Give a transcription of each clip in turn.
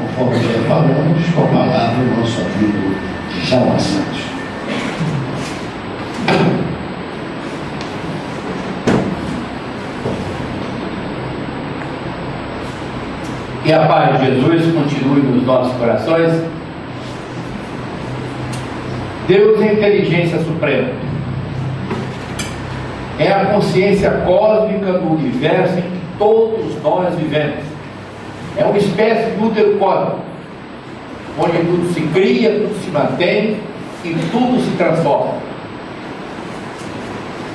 conforme já falamos, com a palavra do nosso amigo Djalma Santos. Que a paz de Jesus continue nos nossos corações. Deus é a inteligência suprema. É a consciência cósmica do universo em que todos nós vivemos. É uma espécie de útero cósmico, onde tudo se cria, tudo se mantém e tudo se transforma.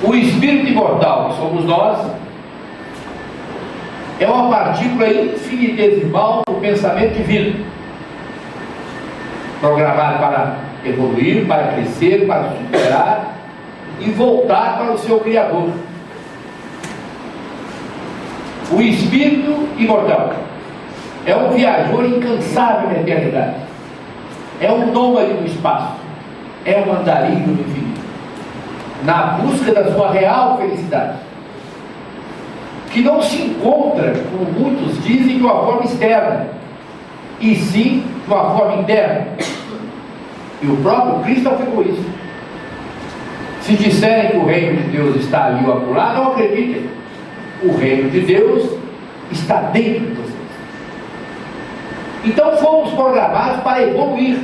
O espírito imortal, que somos nós, é uma partícula infinitesimal do pensamento divino, programado para evoluir, para crescer, para superar e voltar para o seu Criador. O espírito imortal é um viajor incansável na eternidade, é um nômade do espaço, é um andarilho do infinito, na busca da sua real felicidade, que não se encontra, como muitos dizem, de uma forma externa, e sim de uma forma interna. E o próprio Cristo afirmou isso. Se disserem que o reino de Deus está ali ou acolá, não acreditem. O reino de Deus está dentro de vocês. Então fomos programados para evoluir.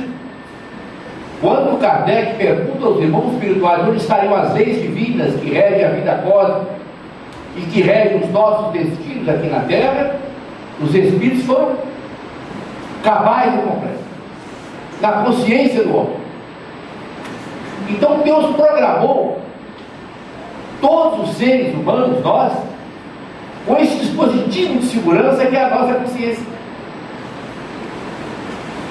Quando Kardec pergunta aos irmãos espirituais onde estariam as leis divinas que regem a vida cósmica e que regem os nossos destinos aqui na Terra, os Espíritos foram cabais de compreensão na consciência do homem. Então Deus programou todos os seres humanos, nós, com esse dispositivo de segurança que é a nossa consciência.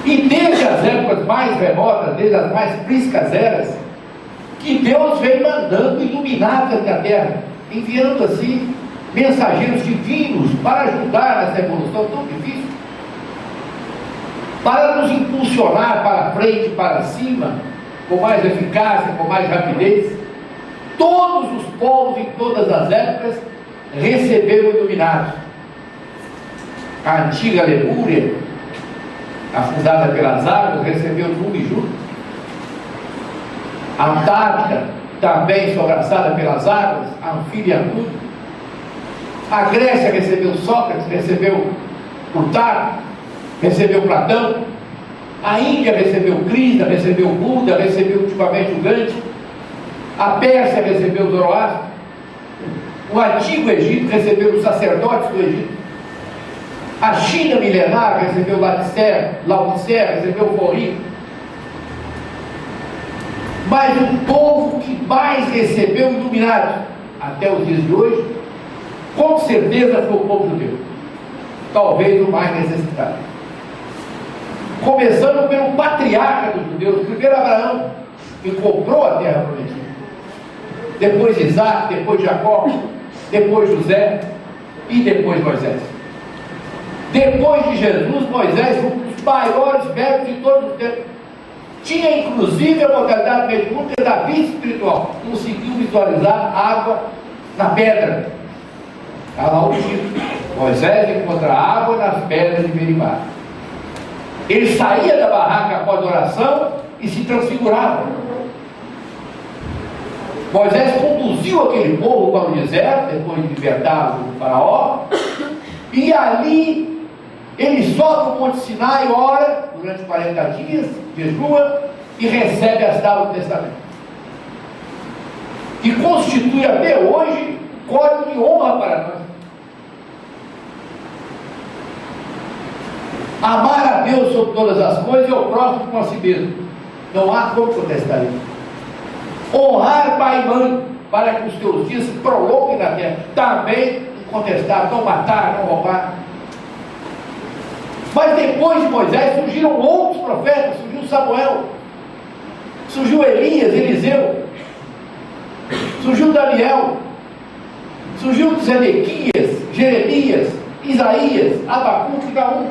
E desde as épocas mais remotas, desde as mais priscas eras, que Deus vem mandando iluminados aqui na Terra, enviando assim mensageiros divinos para ajudar nessa evolução tão difícil, para nos impulsionar para frente, para cima, com mais eficácia, com mais rapidez. Todos os povos em todas as épocas receberam iluminados. A antiga Lemúria, afundada pelas águas, recebeu Numi junto. A Antártida, também sobraçada pelas águas, anfíbia tudo. A Grécia recebeu Sócrates, recebeu Plutarco, recebeu Platão. A Índia recebeu Krishna, recebeu Buda, recebeu ultimamente o Gandhi. A Pérsia recebeu Zoroastro. O antigo Egito recebeu os sacerdotes do Egito. A China milenar recebeu Laodicea, recebeu Forri. Mas o povo que mais recebeu iluminados até os dias de hoje, com certeza foi o povo judeu, talvez o mais necessitado. Começando pelo patriarca dos judeus, o primeiro Abraão, que comprou a terra prometida. Depois Isaac, depois Jacó, depois José e depois Moisés. Depois de Jesus, Moisés foi um dos maiores verbos de todos os tempos. Tinha inclusive a modalidade mediúnica da vida espiritual. Conseguiu visualizar água na pedra. Está lá o título. Moisés encontra água nas pedras de Meribá. Ele saía da barraca após a oração e se transfigurava. Moisés conduziu aquele povo para o deserto, depois de libertar o faraó, e ali ele sobe o Monte Sinai, ora durante 40 dias, jejua e recebe as tábuas do Testamento, que constitui até hoje código de honra para nós. Amar a Deus sobre todas as coisas e ao próximo como a si mesmo. Não há como contestar isso. Honrar pai e mãe, para que os teus dias se prolonguem na terra. Também contestar, não matar, não roubar. Mas depois de Moisés surgiram outros profetas. Surgiu Samuel, surgiu Elias, Eliseu, surgiu Daniel, surgiu Zedequias, Jeremias, Isaías, Abacuque, Naum.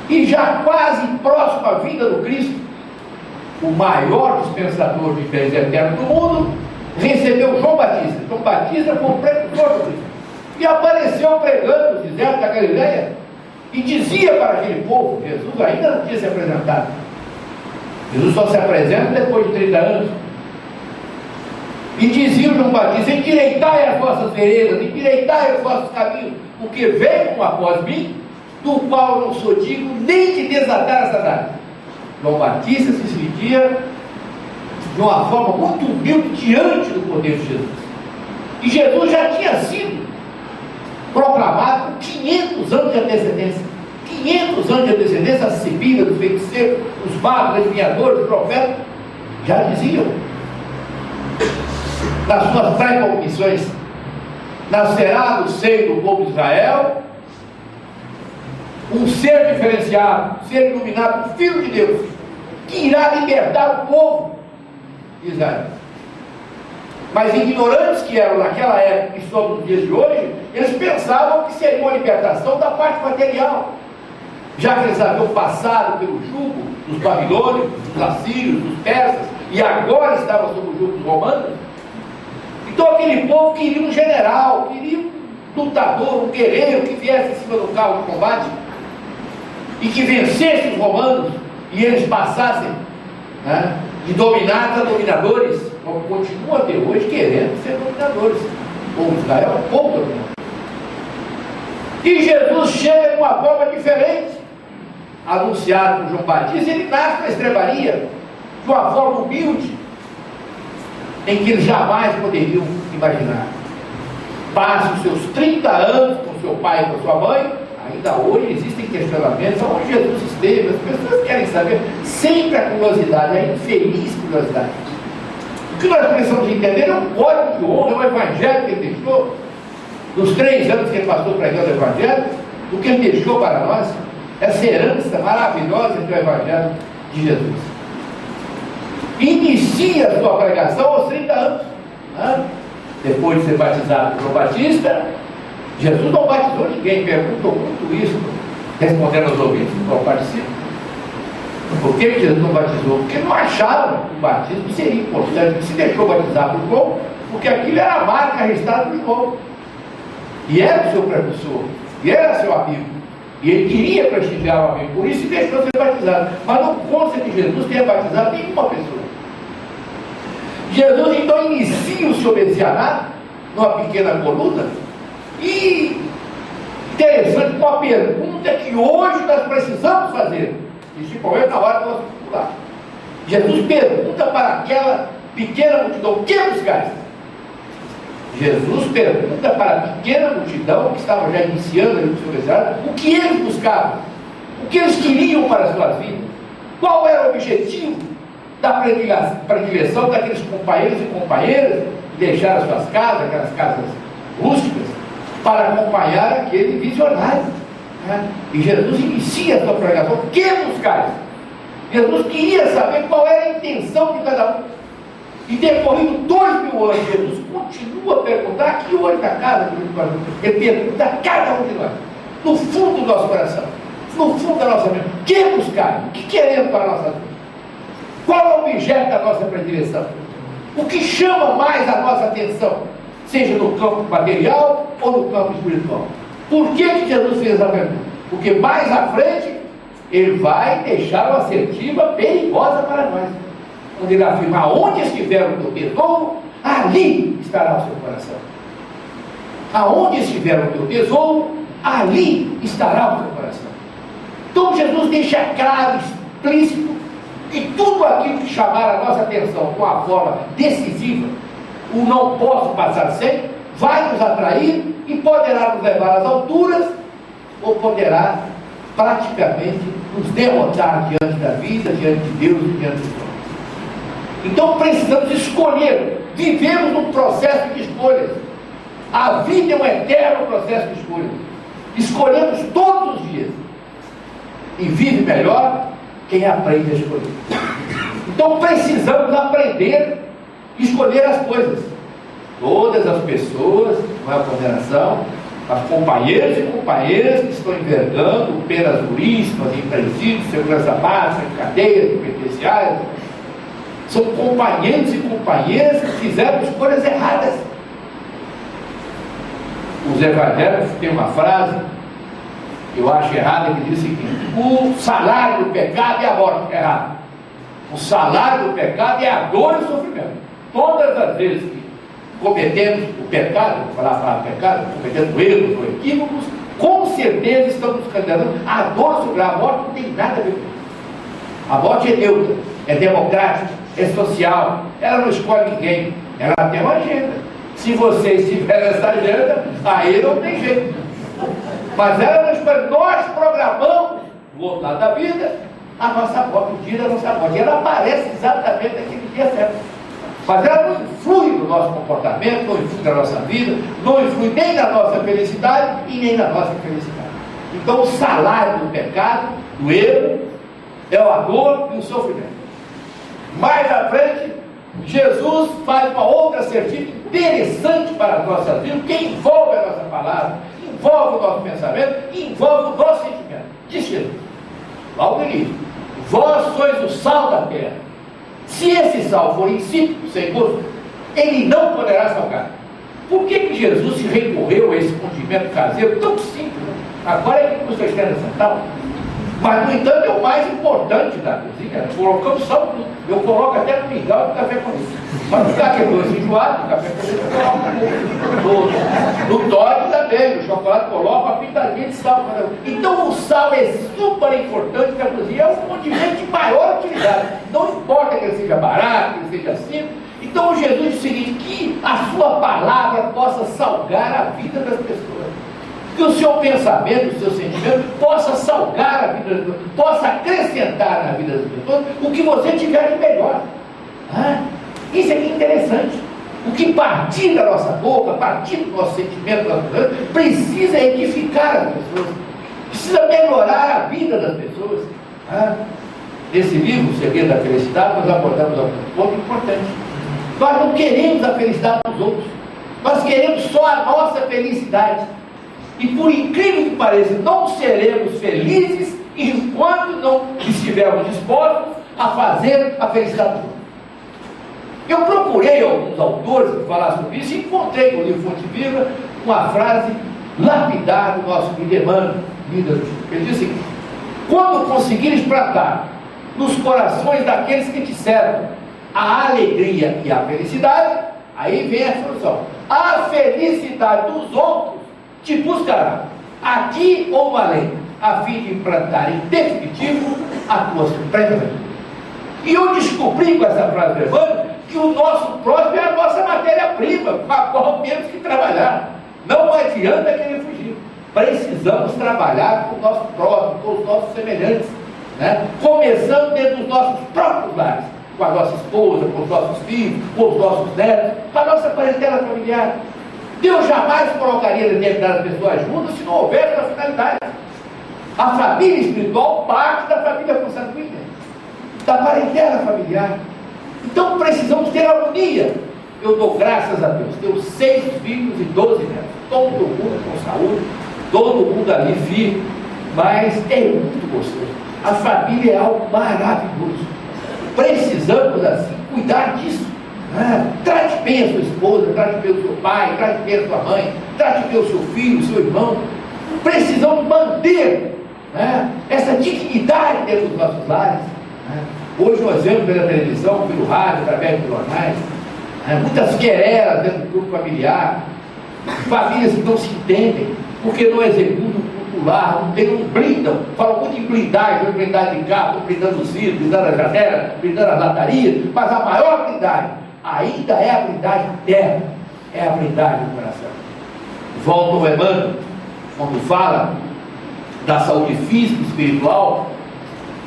E já quase próximo à vinda do Cristo, o maior dispensador de bens eternos do mundo, recebeu João Batista. João Batista foi o precursor do Cristo. E apareceu pregando no deserto da Galileia, e dizia para aquele povo, Jesus ainda não tinha se apresentado. Jesus só se apresenta depois de 30 anos. E dizia o João Batista: endireitai as vossas veredas, endireitai os vossos caminhos, porque veio um após mim, do qual não sou digno nem de desatar essa sandália. João Batista se sentia de uma forma muito humilde diante do poder de Jesus. E Jesus já tinha sido proclamado com 500 anos de antecedência. 500 anos de antecedência, a sibila dos feiticeiros, os magos, os adivinhadores, os profetas, já diziam nas suas pré-conclussões: nascerá no seio do povo de Israel um ser diferenciado, um ser iluminado, um filho de Deus, que irá libertar o povo de Israel. Mas ignorantes que eram naquela época e sobre os dias de hoje, eles pensavam que seria uma libertação da parte material, já que eles haviam passado pelo jugo dos babilônicos, dos assírios, dos persas, e agora estavam sob o jugo dos romanos. Então aquele povo queria um general, queria um lutador, um guerreiro que viesse em cima do carro de combate e que vencesse os romanos e eles passassem, né, de dominados a dominadores, como continuam até hoje querendo ser dominadores. O povo de Israel é um povo dominador. E Jesus chega de uma forma diferente, anunciado por João Batista. Ele nasce na estrebaria de uma forma humilde, em que eles jamais poderiam imaginar. Passa os seus 30 anos com seu pai e com sua mãe. Ainda hoje existem questionamentos onde Jesus esteve. As pessoas querem saber, sempre a curiosidade, a infeliz curiosidade. O que nós precisamos entender é o código de honra, é o evangelho que ele deixou, nos 3 anos que ele passou pregando o evangelho, do que ele deixou para nós, essa herança maravilhosa que é o evangelho de Jesus. Inicia a sua pregação aos 30 anos, né? Depois de ser batizado por João Batista. Jesus não batizou ninguém. Perguntou muito isso, respondendo aos ouvintes do João Batista. Por que Jesus não batizou? Porque não acharam que o batismo seria importante. Ele se deixou batizar por João, porque aquilo era a marca registrada por João, e era o seu precursor, e era seu amigo, e ele queria prestigiar o amigo, por isso se deixou ser batizado. Mas não consta que Jesus tenha batizado nenhuma pessoa. Jesus então inicia o seu messianato numa pequena coluna, e interessante, com a pergunta que hoje nós precisamos fazer, principalmente na hora do nosso discipulado. Jesus pergunta para aquela pequena multidão: o que buscais? Jesus pergunta para a pequena multidão que estava já iniciando o seu messianato o que eles buscavam, o que eles queriam para as suas vidas, qual era o objetivo da predileção daqueles companheiros e companheiras que deixaram suas casas, aquelas casas rústicas, para acompanhar aquele visionário, né? E Jesus inicia a sua pregação: o que buscais? Jesus queria saber qual era a intenção de cada um. E decorrido 2000 anos, Jesus continua a perguntar aqui hoje na casa de Jesus. Ele pergunta a cada um de nós, no fundo do nosso coração, no fundo da nossa mente: o que buscar? O que queremos para a nossa vida? Qual é o objeto da nossa predileção? O que chama mais a nossa atenção, seja no campo material ou no campo espiritual? Por que Jesus fez a pergunta? Porque mais à frente ele vai deixar uma assertiva perigosa para nós, onde ele afirma: aonde estiver o teu tesouro, ali estará o seu coração. Aonde estiver o teu tesouro, ali estará o teu coração. Então Jesus deixa claro, explícito, que tudo aquilo que chamar a nossa atenção com a forma decisiva, o não posso passar sem, vai nos atrair e poderá nos levar às alturas, ou poderá praticamente nos derrotar diante da vida, diante de Deus e diante dos homens. Então precisamos escolher. Vivemos um processo de escolhas. A vida é um eterno processo de escolhas. Escolhemos todos os dias. E vive melhor quem aprende a escolher. Então precisamos aprender a escolher as coisas. Todas as pessoas, não é condenação, as companheiros e companheiras que estão envergando penas duríssimas, em presídios, segurança máxima, em cadeias penitenciárias, são companheiros e companheiras que fizeram escolhas erradas. Os evangélicos têm uma frase eu acho errado, é que diz o seguinte: o salário do pecado é a morte. Errado. O salário do pecado é a dor e o sofrimento. Todas as vezes que cometemos o pecado, vou falar a palavra pecado, cometendo erros ou equívocos, com certeza estamos condenando a dor e o sofrimento. A morte não tem nada a ver com isso. A morte é neutra, é democrática, é social, ela não escolhe ninguém, ela tem uma agenda. Se você estiver nessa agenda, aí não tem jeito. Mas ela não escolhe. Nós programamos do outro lado da vida a nossa morte, o dia da nossa morte. E ela aparece exatamente naquele dia certo. Mas ela não influi no nosso comportamento, não influi na nossa vida, não influi nem na nossa felicidade e nem na nossa infelicidade. Então o salário do pecado, do erro, é a dor e o sofrimento. Mais à frente, Jesus faz uma outra assertiva interessante para as nossas vidas, que envolve a nossa palavra, envolve o nosso pensamento, envolve o nosso sentimento. Diz Jesus, logo no início: vós sois o sal da terra. Se esse sal for insípido, sem gosto, ele não poderá salgar. Por que Jesus se recorreu a esse condimento caseiro tão simples? Agora é que vocês querem sentar. Mas, no entanto, é o mais importante da cozinha. Colocamos só tudo. Eu coloco até no mingau do café com leite. Mas não ficar quebrando enjoado, o café com leite eu coloco no Toddy também, no chocolate coloco a pitadinha de sal. Então o sal é super importante para a cozinha, é um condimento de maior utilidade. Não importa que ele seja barato, que ele seja simples. Então Jesus diz o seguinte: que a sua palavra possa salgar a vida das pessoas. Que o seu pensamento, o seu sentimento possa salgar a vida das pessoas, possa acrescentar na vida das pessoas o que você tiver de melhor. Isso é que é interessante. O que partir da nossa boca, partir do nosso sentimento, precisa edificar as pessoas, precisa melhorar a vida das pessoas. Nesse livro, O Segredo da Felicidade, nós abordamos um ponto importante. Nós não queremos a felicidade dos outros, nós queremos só a nossa felicidade. E por incrível que pareça, não seremos felizes enquanto não estivermos dispostos a fazer a felicidade do outro. Eu procurei alguns autores que falaram sobre isso e encontrei no livro Fonte Viva uma frase lapidar do nosso Guilherme. Ele diz assim: quando conseguires plantar nos corações daqueles que te servem a alegria e a felicidade, aí vem a solução. A felicidade dos outros te buscará, aqui ou além, a fim de implantar em definitivo a tua suprema vida. E eu descobri com essa frase do Emmanuel que o nosso próximo é a nossa matéria-prima, com a qual temos que trabalhar. Não adianta querer fugir. Precisamos trabalhar com o nosso próximo, com os nossos semelhantes, né? Começando dentro dos nossos próprios lares, com a nossa esposa, com os nossos filhos, com os nossos netos, com a nossa parentela familiar. Deus jamais colocaria determinadas pessoas juntas se não houvesse uma finalidade. A família espiritual parte da família consanguínea, da parentela familiar. Então precisamos ter harmonia. Eu dou graças a Deus, tenho 6 filhos e 12 netos, todo mundo com saúde, todo mundo ali firme, mas é muito gostoso. A família é algo maravilhoso. Precisamos assim cuidar disso. Trate bem a sua esposa, trate bem o seu pai, trate bem a sua mãe, trate bem o seu filho, o seu irmão. Precisamos manter essa dignidade dentro dos nossos lares. Hoje nós vemos pela televisão, pelo rádio, através dos jornais, muitas querelas dentro do grupo familiar, famílias que não se entendem, porque não executam o lar, não blindam, falam muito em blindagem de carro, blindando os vidros, blindando a janela, blindando as latarias, mas a maior blindagem ainda é a blindagem interna, é a blindagem do coração. Volta o Emmanuel, quando fala da saúde física e espiritual,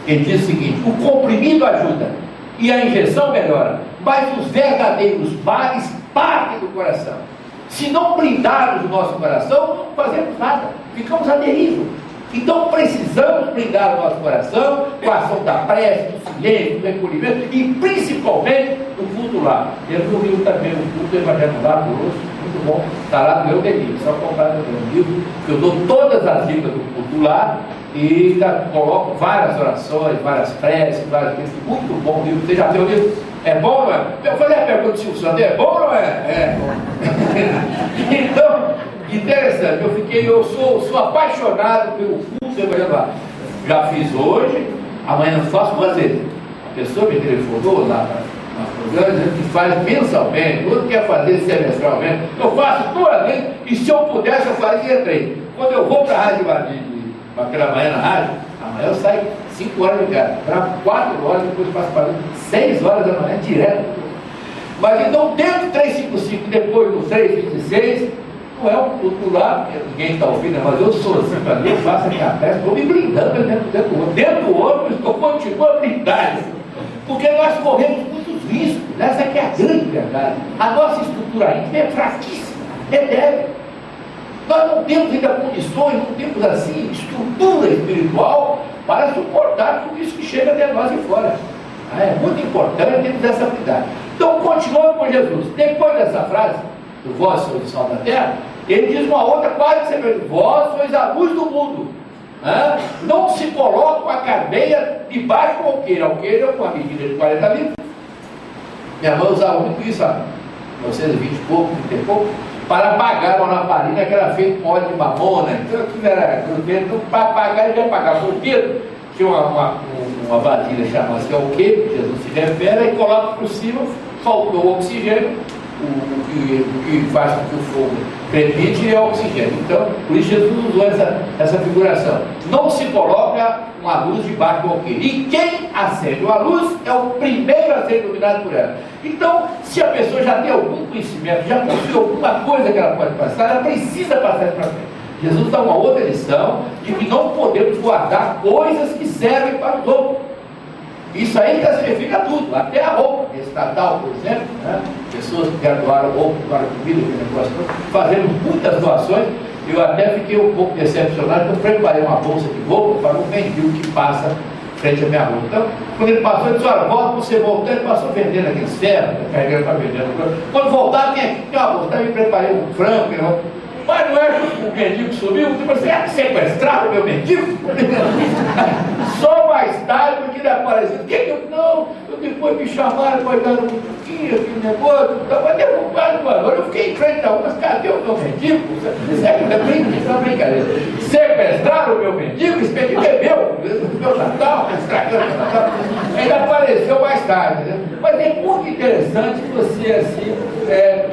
ele diz o seguinte: o comprimido ajuda e a injeção melhora, mas os verdadeiros males partem do coração. Se não blindarmos o nosso coração, não fazemos nada, ficamos à deriva. Então precisamos blindar o nosso coração com a ação da prece, do silêncio, do recolhimento e principalmente do culto lá. Eu vi também o culto do Evangelho lá, muito bom, está lá no meu livro, só comprar no meu livro, que eu dou todas as dicas do culto lá e coloco várias orações, várias preces, várias coisas. Muito bom o livro. Você já tem o livro? É bom, não é? Eu falei a pergunta do Silvio Santos: é bom ou não é? É bom. interessante, eu sou apaixonado pelo culto evangélico. Já fiz hoje, amanhã faço duas vezes. A pessoa me telefonou lá na programa dizendo que faz mensalmente, o outro quer fazer semestralmente. Eu faço duas vezes e se eu pudesse eu fazia três. Quando eu vou para a rádio aquela manhã na rádio, amanhã eu saio 5 horas de casa, para 4 horas, depois faço para 6 horas da manhã direto. Mas então dentro do 355, depois do 326, não é um culto lá, porque ninguém está ouvindo, mas eu sou assim, para mim, eu faço a minha peça, estou me blindando dentro do outro. Dentro do outro, eu continuo blindado. Porque nós corremos muitos riscos, essa que é a grande verdade. A nossa estrutura íntima é fraquíssima, é débil. Nós não temos ainda condições, não temos assim, estrutura espiritual para suportar tudo isso que chega até nós de fora. É muito importante termos essa habilidade. Então, continuando com Jesus, depois dessa frase, do vós sois o sal da terra, ele diz uma outra quase semelhante: vós sois a luz do mundo. Não se coloca a candeia debaixo do alqueire. Alqueire é uma medida de 40 litros. Minha mãe usava muito isso, 1920 e pouco, 30 e pouco, para apagar uma lamparina que era feita com óleo de mamona. Então aquilo era grudeiro. Então, para apagar, ele ia apagar por dedo. Tinha uma vasilha chamada que é o que Jesus se refere, e coloca por cima, faltou o oxigênio, o que faz com que o fogo crepite é o oxigênio. Então, por isso Jesus usou essa figuração. Não se coloca uma luz debaixo do alqueire. E quem acende uma luz é o primeiro a ser iluminado por ela. Então, se a pessoa já tem algum conhecimento, já possui alguma coisa que ela pode passar, ela precisa passar isso para frente. Jesus dá uma outra lição de que não podemos guardar coisas que servem para os outros. Isso aí está se referindo a tudo, até a roupa. Esse Natal, por exemplo, pessoas que querem doar roupa, doar comida, fazemos muitas doações. Eu até fiquei um pouco decepcionado, então preparei uma bolsa de roupa para um mendigo que passa frente à minha rua. Então, quando ele passou, ele disse: olha, volta, você voltou, ele passou vendendo aquele ferro, carregando para vender. Quando voltar, tem aqui, tem uma bolsa. Então, eu preparei um frango, mas não é que o mendigo subiu, você é sequestrado, meu mendigo? Só mais tarde, porque ele apareceu. O que eu não? Depois me chamaram para dar um pouquinho, aquele negócio, estava derrubado, mano. Eu fiquei em frente a mas cadê o meu mendigo? Isso é brincadeira. Sequestraram o meu mendigo, esse mendigo é meu Natal, estragando meu Natal. Ele apareceu mais tarde, né? Mas é muito interessante você assim,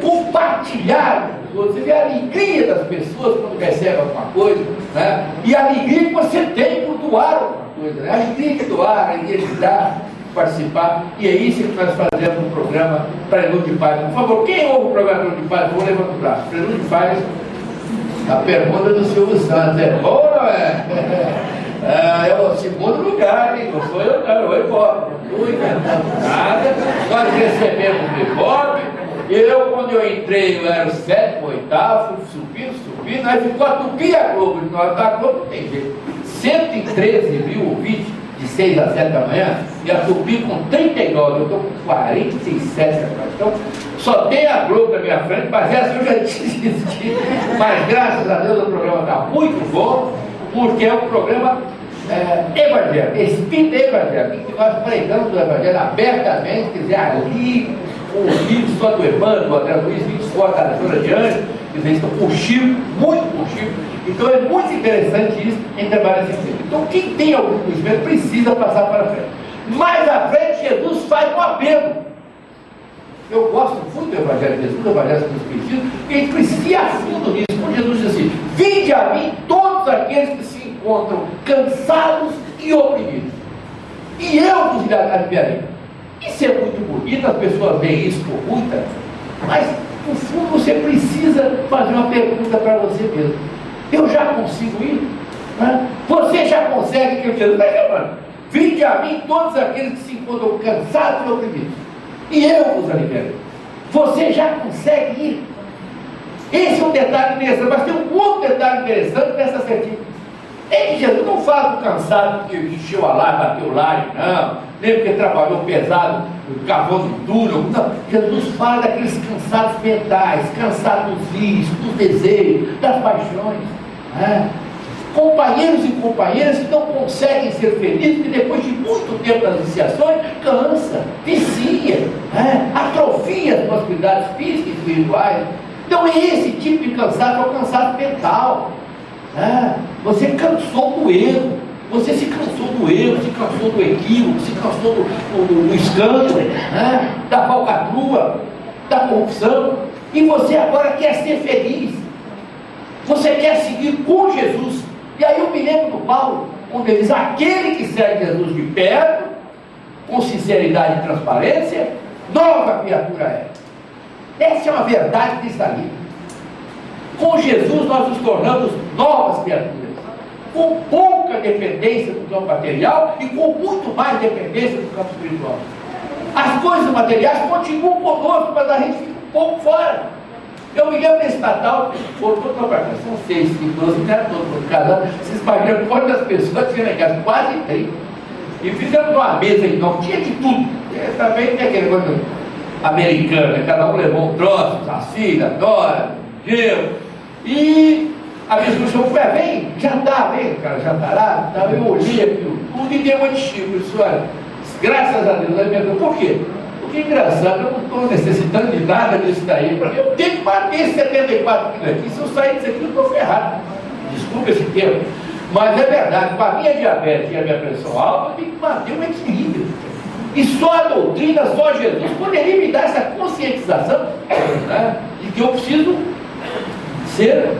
compartilhar. Você vê a alegria das pessoas quando recebem alguma coisa, né? E a alegria que você tem por doar alguma coisa, né? A alegria de doar, a alegria de dar, participar. E é isso que nós fazemos no programa Prelúdio de Paz. Por favor, quem ouve o programa Prelúdio de Paz, vou levantar o braço. Prelúdio de Paz, a pergunta do Silvio Santos é: bom, não é? É o segundo lugar, hein? Não sou eu, não, eu Ibope. Não estou inventando nada. Nós recebemos o Ibope. Eu, quando eu entrei, eu era o 7º, 8º, subindo, aí ficou a Tupi a Globo. Nós da Globo não tem jeito. 113 mil ouvintes de 6 a 7 da manhã, e a Tupi com 39, eu estou com 47 agora. Então, só tem a Globo na minha frente, mas essa eu já desisti. Mas graças a Deus o programa está muito bom, porque é um programa evangélico, espírito evangélico, que nós pregamos o evangelho abertamente, quer dizer, ali, com os vídeos só do Emmanuel, do André Luiz, vídeos fora da leitura de Anjos, quer dizer, estão com Chico, muito com Chico. Então é muito interessante isso em trabalhar nesse sentido. Então quem tem algum conhecimento precisa passar para frente. Mais à frente, Jesus faz um apelo. Eu gosto muito do Evangelho de Jesus, do Evangelho dos Espiritismo, porque a gente precisa ir a fundo nisso. Quando Jesus diz assim: vinde a mim todos aqueles que se encontram cansados e oprimidos, e eu vos aliviarei. Isso é muito bonito, as pessoas veem isso com muita, mas no fundo você precisa fazer uma pergunta para você mesmo: eu já consigo ir? Você já consegue? Que Jesus está chamando: vinde a mim todos aqueles que se encontram cansados e oprimidos, e eu vos aliviarei. Você já consegue ir? Esse é um detalhe interessante, mas tem um outro detalhe interessante nessa certidão. É que Jesus não fala do cansado que encheu a laje, bateu laje, não, nem porque trabalhou pesado, cavando duro, não. Jesus fala daqueles cansados mentais, cansados dos vícios, dos desejos, das paixões, companheiros e companheiras que não conseguem ser felizes, que depois de muito tempo das iniciações, cansa, vicia, atrofia as possibilidades físicas e espirituais. Então é esse tipo de cansaço, é o cansaço mental. Você cansou do erro, você se cansou do erro, se cansou do equívoco, se cansou do escândalo, da falcatrua, da corrupção, e você agora quer ser feliz, você quer seguir com Jesus. E aí eu me lembro do Paulo, quando ele diz: aquele que segue Jesus de perto, com sinceridade e transparência, nova criatura é. Essa é uma verdade cristalina. Com Jesus nós nos tornamos novas criaturas, com pouca dependência do campo material e com muito mais dependência do campo espiritual. As coisas materiais continuam conosco, mas a gente fica um pouco fora. Eu me lembro nesse Natal, voltou para cá, são 6, 5, 12, 14, casado, vocês imaginam quantas pessoas tinham em casa? Quase 30. E fizemos uma mesa enorme, tinha de tudo. Também tem aquele coisa americana, cada um levou um troço, saci, adora, gelo. E a pessoa chamou: vem, jantar, vem, cara, jantará. Então eu olhei aquilo tudo e dei uma de Chico. Eu disse: olha, graças a Deus. Aí me perguntou: por quê? Porque é engraçado, eu não estou necessitando de nada disso daí, porque eu tenho que bater 74 quilos aqui. Se eu sair disso aqui, eu estou ferrado. Desculpa esse termo, mas é verdade. Com a minha diabetes e a minha pressão alta, eu tenho que manter um equilíbrio. E só a doutrina, só Jesus poderia me dar essa conscientização, de que eu preciso ser,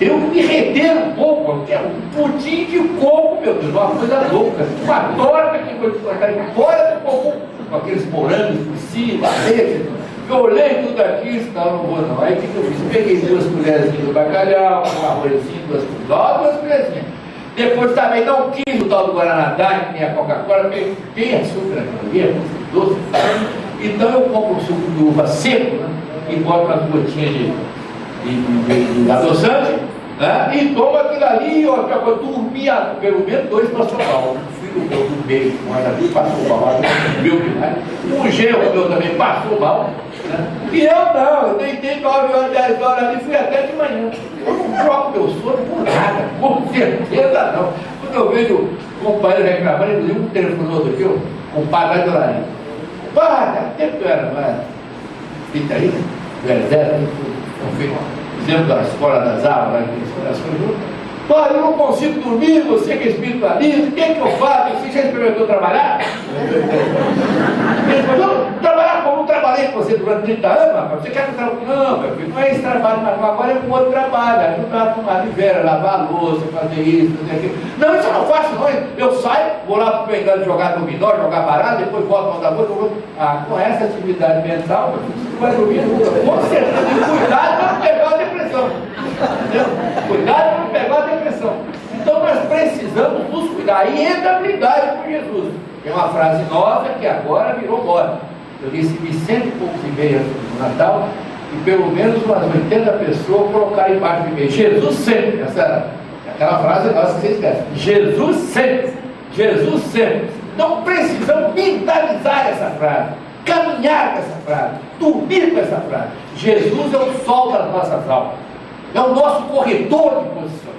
eu me reter um pouco. Eu quero um pudim de coco, meu Deus, uma coisa louca, uma torta que foi fora do comum, com aqueles morangos por cima, leite. Eu olhei tudo aqui e disse: não vou não. Aí o que eu fiz? Peguei 2 colherzinhas do bacalhau, um arrozinho, 2 colherzinhas. Depois também não quis o tal do Guaraná Dark, nem a Coca-Cola, porque tem açúcar aqui, é muito doce. Então eu compro o suco de uva seco, e boto umas gotinhas de adoçante, e tomo aquilo ali. Eu acabo de dormir pelo menos 2 passou mal. Um filho meu dormiu, mas ali passou mal, um genro meu também passou mal. E eu não, eu deitei 9 horas, 10 horas ali, fui até de manhã. Eu não troco meu sono por nada, com certeza não. Quando eu vejo o companheiro reclamando, inclusive um telefonou outro aqui, um pai da Doraria. Pai, há tempo que eu era, fica aí, do exército, fizemos a escola das aulas, as coisas. Pai, eu não consigo dormir, você que é espiritualista, o que é que eu faço? Você já experimentou trabalhar? Ele falou: trabalhar como eu trabalhei com você durante 30 anos, rapaz. Você quer que eu trabalhe? Não, meu filho, não é esse trabalho, mas agora é um outro trabalho. Ajudar a tomar de vera, lavar a louça, fazer isso, fazer aquilo. Não, isso eu não faço, não. Eu saio, vou lá pro pegando, jogar dominó, jogar baralho, depois volto para outra coisa. Com essa atividade mental, você vai dormir nunca. Com certeza. E cuidado para não pegar a depressão. Entendeu? Cuidado para não pegar a depressão. Então nós precisamos nos cuidar. E entra a blindagem com Jesus. Tem uma frase nova que agora virou moda. Eu recebi 100 e poucos e-mails no Natal, e pelo menos umas 80 pessoas colocaram embaixo do e-mail: Jesus sempre. Essa é aquela frase nossa que vocês esquecem. Jesus sempre. Jesus sempre. Então precisamos mentalizar essa frase, caminhar com essa frase, dormir com essa frase. Jesus é o sol das nossas almas, é o nosso corredor de posições.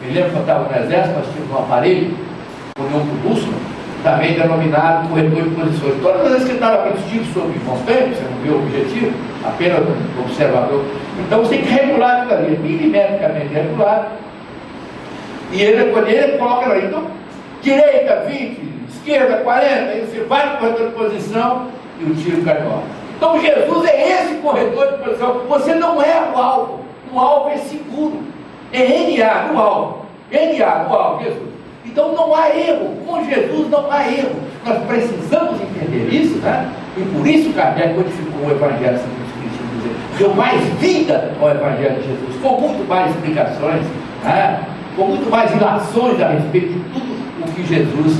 Me lembro que eu estava no exército, nós tínhamos um aparelho, união por bússola, também denominado corredor de posições. Todas as vezes que estava aquele sobre montanha, você não viu o objetivo, apenas o observador. Então você tem que regular aquilo ali, milimetricamente regulado. E quando ele coloca ali, então, direita 20, esquerda 40, aí você vai no corredor de posição e o tiro cai no alvo. Então Jesus é esse corredor de posição. Você não é o alvo é seguro. É NA no alvo. NA no alvo, Jesus. Então não há erro. Com Jesus não há erro. Nós precisamos entender isso, E por isso Kardec codificou o Evangelho segundo o Espiritismo, deu mais vida ao Evangelho de Jesus, com muito mais explicações, com muito mais ilações a respeito de tudo o que Jesus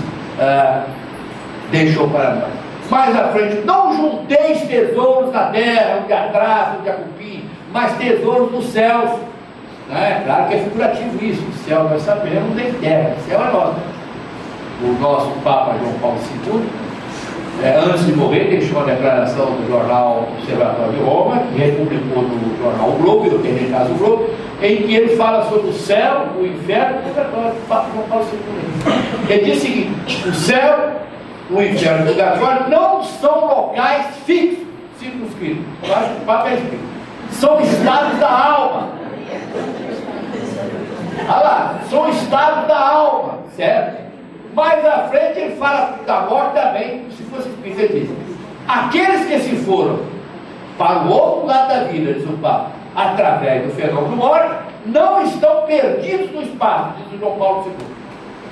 deixou para nós. Mais à frente: não junteis tesouros na terra, onde há traço, onde há cupim, mas tesouros nos céus. Claro que é figurativo isso. O céu nós sabemos, nem terra, o céu é nosso. O nosso Papa João Paulo II, antes de morrer, deixou a declaração do jornal Observatório de Roma, que republicou no jornal O Globo, eu tenho em casa O Globo, em que ele fala sobre o céu, o inferno e o purgatório. Papa João Paulo II. Ele diz o seguinte: o céu, o inferno e o purgatório não são locais fixos, circunscrito. Eu acho que o Papa é espírito. São estados da alma. Olha lá, são estados da alma, certo? Mais à frente ele fala da morte também, se fosse espírito, ele diz: aqueles que se foram para o outro lado da vida, diz o Papa, através do fenômeno morte, não estão perdidos no espaço, diz o João Paulo II.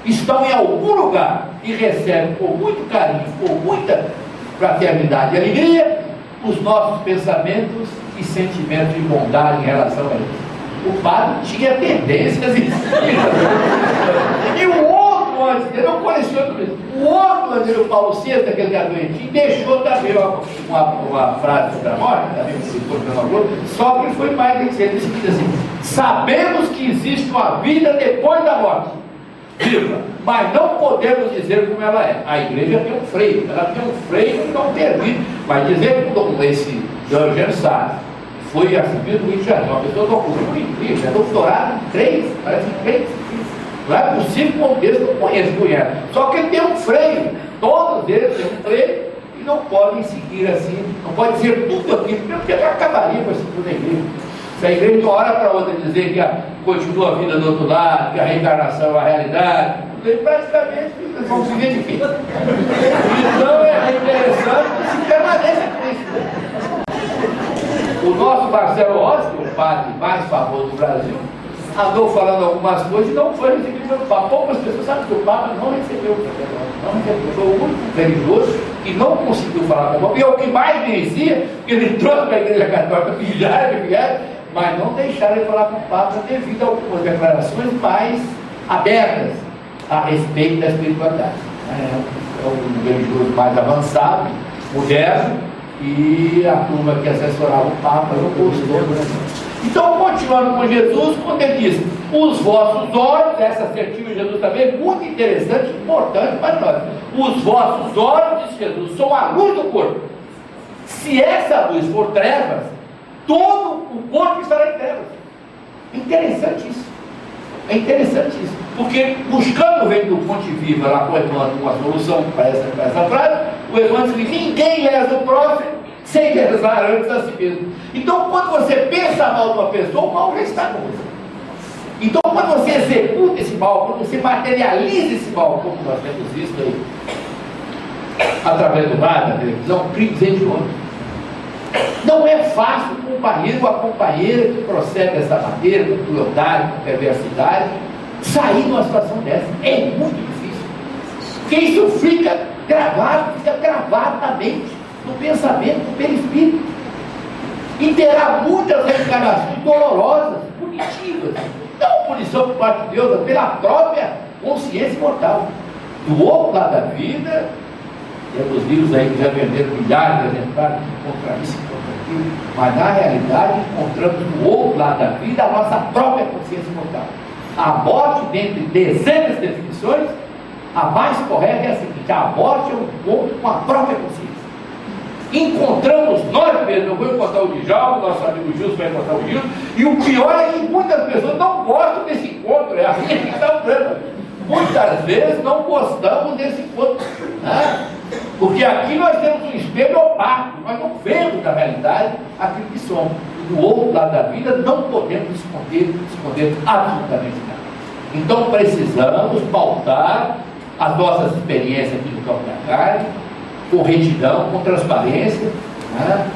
Estão em algum lugar e recebem com muito carinho, com muita fraternidade e alegria, os nossos pensamentos e sentimentos de bondade em relação a eles. O padre tinha tendências espíritas. E o outro antes dele, eu coleciono isso. O outro antes dele, o Paulo VI, aquele que era doentinho, deixou também uma frase sobre a morte, também que se for pela boca, só que ele foi mais recente. Ele diz assim: sabemos que existe uma vida depois da morte, viva, mas não podemos dizer como ela é. A igreja tem um freio, ela tem um freio que não permite. Vai dizer como esse Eugênio Sá foi assumido no Rio de Janeiro, uma pessoa documento incrível, é doutorado em 3, parece que 3. Não é possível com Deus, não conhece. Só que ele tem um freio, todos eles têm um freio e não podem seguir assim, não pode dizer tudo aquilo, porque acabaria com esse tudo da igreja. Se a igreja de uma hora para outra dizer que continua a vida do outro lado, que a reencarnação é a realidade, praticamente eles vão viver de quê? Então é interessante que se permaneça com isso. O nosso Marcelo Rossi, o padre mais famoso do Brasil, andou falando algumas coisas e não foi recebido pelo Papa. Poucas pessoas sabem que o Papa não recebeu o Papa. Foi o único religioso que não conseguiu falar com o Papa. E é o que mais merecia, porque ele trouxe para a Igreja Católica milhares, mas não deixaram ele falar com o Papa devido a algumas declarações mais abertas a respeito da espiritualidade. É um religioso mais avançado, moderno, e a turma que assessorava o Papa não gostou. Então, continuando com Jesus, quando ele diz: os vossos olhos, essa assertiva de Jesus também é muito interessante, importante para nós. Os vossos olhos, diz Jesus, são a luz do corpo. Se essa luz for trevas, todo o corpo estará em trevas. Interessante isso. É interessante isso, porque buscando o reino do Fonte Viva lá com o Evandro, uma solução para essa frase, o Evandro diz: ninguém lesa o próximo sem lesar antes a si mesmo. Então, quando você pensa mal de uma pessoa, o mal já está com você. Então, quando você executa esse mal, quando você materializa esse mal, como nós temos visto aí, através do rádio, da televisão, crimes hediondos. Não é fácil o companheiro ou a companheira que procede dessa maneira, com crueldade, com perversidade, sair de uma situação dessa. É muito difícil. Porque isso fica gravado na mente, no pensamento, no perispírito. E terá muitas reencarnações dolorosas, punitivas. Não punição por parte de Deus, mas pela própria consciência mortal. Do outro lado da vida, temos livros aí que já venderam milhares de exemplares, contra isso, contra aquilo, mas na realidade encontramos do outro lado da vida a nossa própria consciência mortal. A morte, dentre dezenas de definições, a mais correta é a seguinte: a morte é um encontro com a própria consciência. Encontramos nós mesmos. Eu vou encontrar o Djalma, nosso amigo Gilson vai encontrar o Gilson, e o pior é que muitas pessoas não gostam desse encontro, é a minha que está problema. Muitas vezes não gostamos desse encontro, né? Porque aqui nós temos um espelho opaco, nós não vemos na realidade aquilo que somos. Do outro lado da vida não podemos esconder absolutamente nada. Então precisamos pautar as nossas experiências aqui no campo da carne, com retidão, com transparência, né?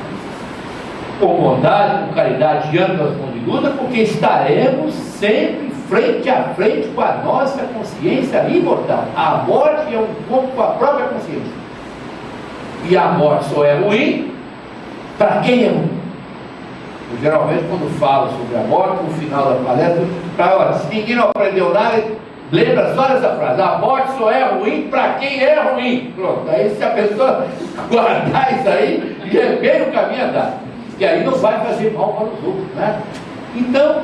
Com bondade, com caridade diante das mãos de luta, porque estaremos sempre frente a frente com a nossa consciência imortal. A morte é um encontro com a própria consciência. E a morte só é ruim para quem é ruim. Eu, geralmente, quando falo sobre a morte, no final da palestra, se ninguém não aprendeu nada, lembra só dessa frase: a morte só é ruim para quem é ruim. Pronto, aí se a pessoa guardar isso aí, já é bem o caminho andado. E aí não vai fazer mal para os outros, né? Então,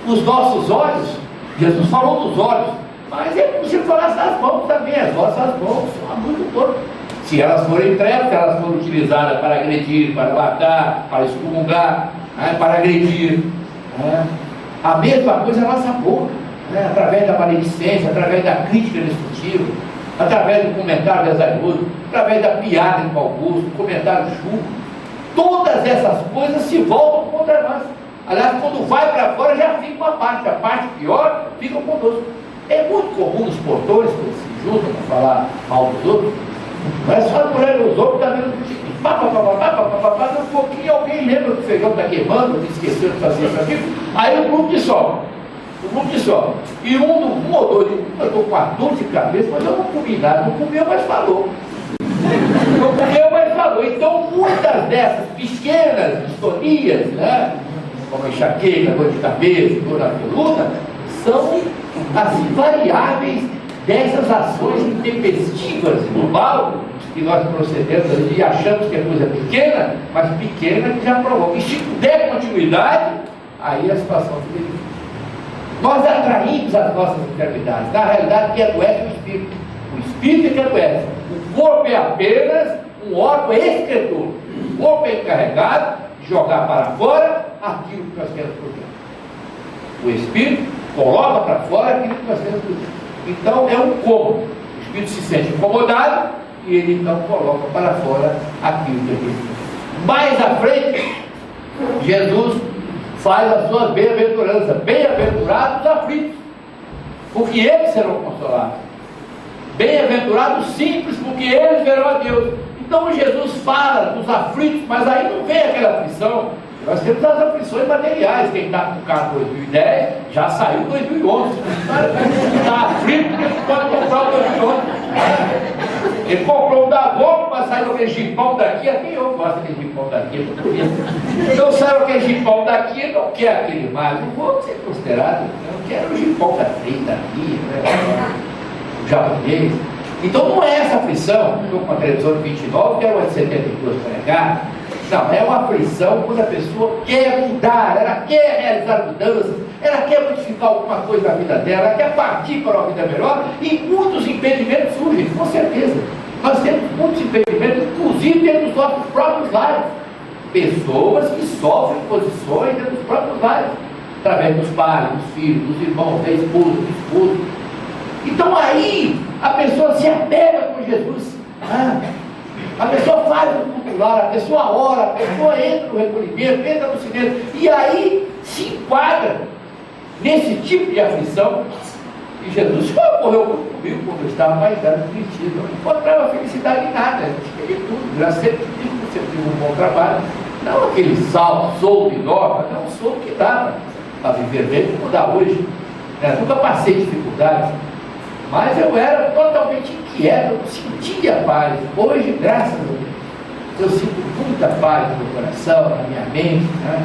os nossos olhos, Jesus falou dos olhos, mas é como se falasse das mãos também. As nossas mãos são a luz do corpo. Se elas forem trevas, se elas forem utilizadas para agredir, para matar, para excomungar, né, para agredir, né? A mesma coisa é a nossa boca, né? Através da maledicência, através da crítica destrutiva, através do comentário desairoso, através da piada em mau gosto, do comentário chulo. todas essas coisas se voltam contra nós. Aliás, quando vai para fora já fica uma parte, a parte pior fica conosco. É muito comum os portões, quando se juntam para falar mal dos outros, não é só mulher os outros, está vendo um pouquinho alguém lembra que o feijão está queimando, que esqueceu de fazer isso aqui, aí o grupo dissolve. O grupo dissolve. E um ou dois, eu estou com a dor de cabeça, mas eu não comi nada, não comeu, mas falou. Não comeu, mas falou. Então, muitas dessas pequenas distonias, né, como enxaqueca, dor de cabeça, dor na coluna, são as variáveis dessas ações intempestivas do mal que nós procedemos ali e achamos que é coisa pequena, mas pequena que já provoca. E se der continuidade, aí a situação fica difícil. Nós atraímos as nossas enfermidades. Na realidade, quem adoece é o espírito. O espírito é que adoece. O corpo é apenas um órgão excretor. O corpo é encarregado de jogar para fora aquilo que nós temos por dentro. O espírito coloca para fora aquilo que nós temos por dentro. Então é um cômodo. O espírito se sente incomodado e ele então coloca para fora aquilo que ele tem. Mais à frente, Jesus faz as suas bem-aventuranças. Bem-aventurados os aflitos, porque eles serão consolados. Bem-aventurados simples, porque eles verão a Deus. Então Jesus fala dos aflitos, mas aí não vem aquela aflição. Nós temos as aflições materiais. Quem está com o carro 2010 já saiu 2011. Está aflito porque não pode comprar o 2011. Ele comprou um da Volvo para sair aquele jipão daqui. Até eu gosto daquele jipão daqui. Então saiu aquele jipão daqui, não quer aquele mais. Não vou ser considerado. Eu quero o jipão da frente daqui, né? O japonês. Então não é essa aflição. Estou com a televisão de 29, quero uma de 72 polegadas. Não, é uma aflição quando a pessoa quer mudar, ela quer realizar mudanças, ela quer modificar alguma coisa na vida dela, ela quer partir para uma vida melhor, e muitos impedimentos surgem, com certeza. Nós temos muitos impedimentos, inclusive dentro dos nossos próprios lares. Pessoas que sofrem posições dentro dos próprios lares, através dos pais, dos filhos, dos irmãos, da esposa, do esposo. Então aí a pessoa se apega com Jesus. A pessoa faz o cultural, a pessoa ora, a pessoa entra no recolhimento, entra no silêncio, e aí se enquadra nesse tipo de aflição. E Jesus ocorreu comigo quando eu estava mais velho, mentido. Não encontrava felicidade em nada, tinha de tudo. Já sempre tive um bom trabalho. Não aquele salto, solto e enorme, mas não solto que dava para viver bem, como dá hoje. Nunca passei dificuldades. Mas eu era totalmente inquieto, eu não sentia paz. Hoje, graças a Deus, eu sinto muita paz no meu coração, na minha mente, né?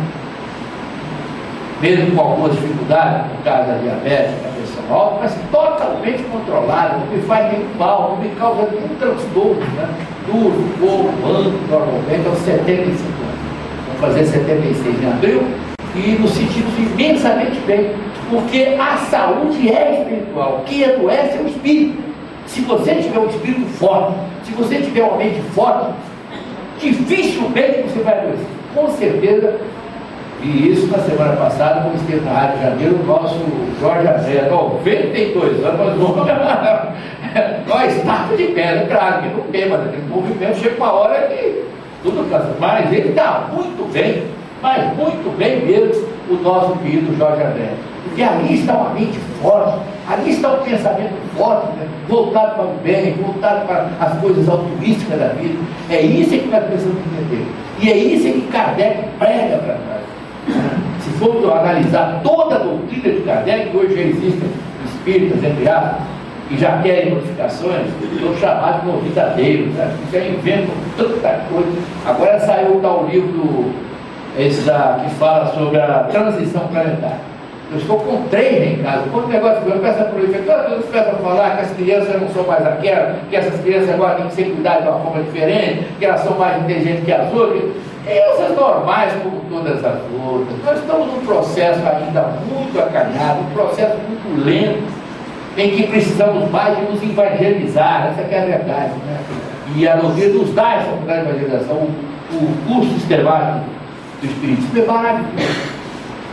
Mesmo com algumas dificuldades, por causa da diabetes, da pressão alta, mas totalmente controlado, não me faz nenhum mal, não me causa nenhum transtorno, né? Duro, pouco, ando normalmente aos 75 anos. Vou fazer 76 em abril e nos sentimos imensamente bem. Porque a saúde é espiritual. Quem adoece é o espírito. Se você tiver um espírito forte, se você tiver uma mente forte, dificilmente você vai adoecer. Com certeza. E isso na semana passada, como esteve na Rádio Janeiro, o nosso Jorge André, 92 anos, nós estamos de pé, claro que não tem, mas aquele movimento chega uma hora que tudo cansa. Mas ele está muito bem, mas muito bem mesmo, o nosso querido Jorge André. Porque ali está uma mente forte, ali está um pensamento forte, né? Voltado para o bem, voltado para as coisas altruísticas da vida. É isso que nós precisamos entender. E é isso que Kardec prega para nós. Se formos analisar toda a doutrina de Kardec, hoje já existem espíritas, entre aspas, que já querem modificações, são chamados de novidadeiros, né? Que já inventam tanta coisa. Agora saiu o tal livro que fala sobre a transição planetária. Eu estou com 3 em casa. Quando o negócio eu peço a polícia, todas as vezes começa a falar que as crianças não são mais aquelas, que essas crianças agora têm que ser cuidadas de uma forma diferente, que elas são mais inteligentes que as outras. Crianças normais como todas as outras. Nós estamos num processo ainda muito acanhado, um processo muito lento, em que precisamos mais de nos evangelizar. Essa que é a verdade, né? E a doutrina nos dá essa oportunidade de evangelização. O curso sistemático do Espiritismo é maravilhoso.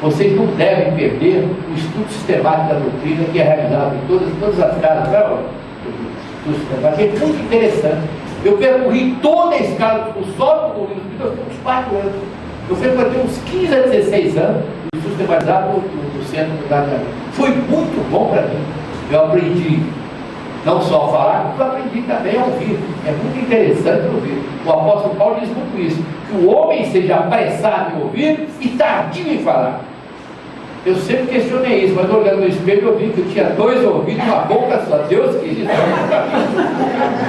Vocês não devem perder o estudo sistemático da doutrina que é realizado em todas as casas. É muito interessante. Eu percorri toda a escala, só do Livro dos Espíritos, eu tenho uns 4 anos. Eu frequentei uns 15 a 16 anos, e sistematizado no centro da minha vida. Foi muito bom para mim. Eu aprendi não só a falar, mas eu aprendi também a ouvir. É muito interessante ouvir. O apóstolo Paulo diz muito isso, que o homem seja apressado em ouvir e tardio em falar. Eu sempre questionei isso, mas olhando no espelho eu vi que eu tinha 2 ouvidos e uma boca só. Deus quis isso.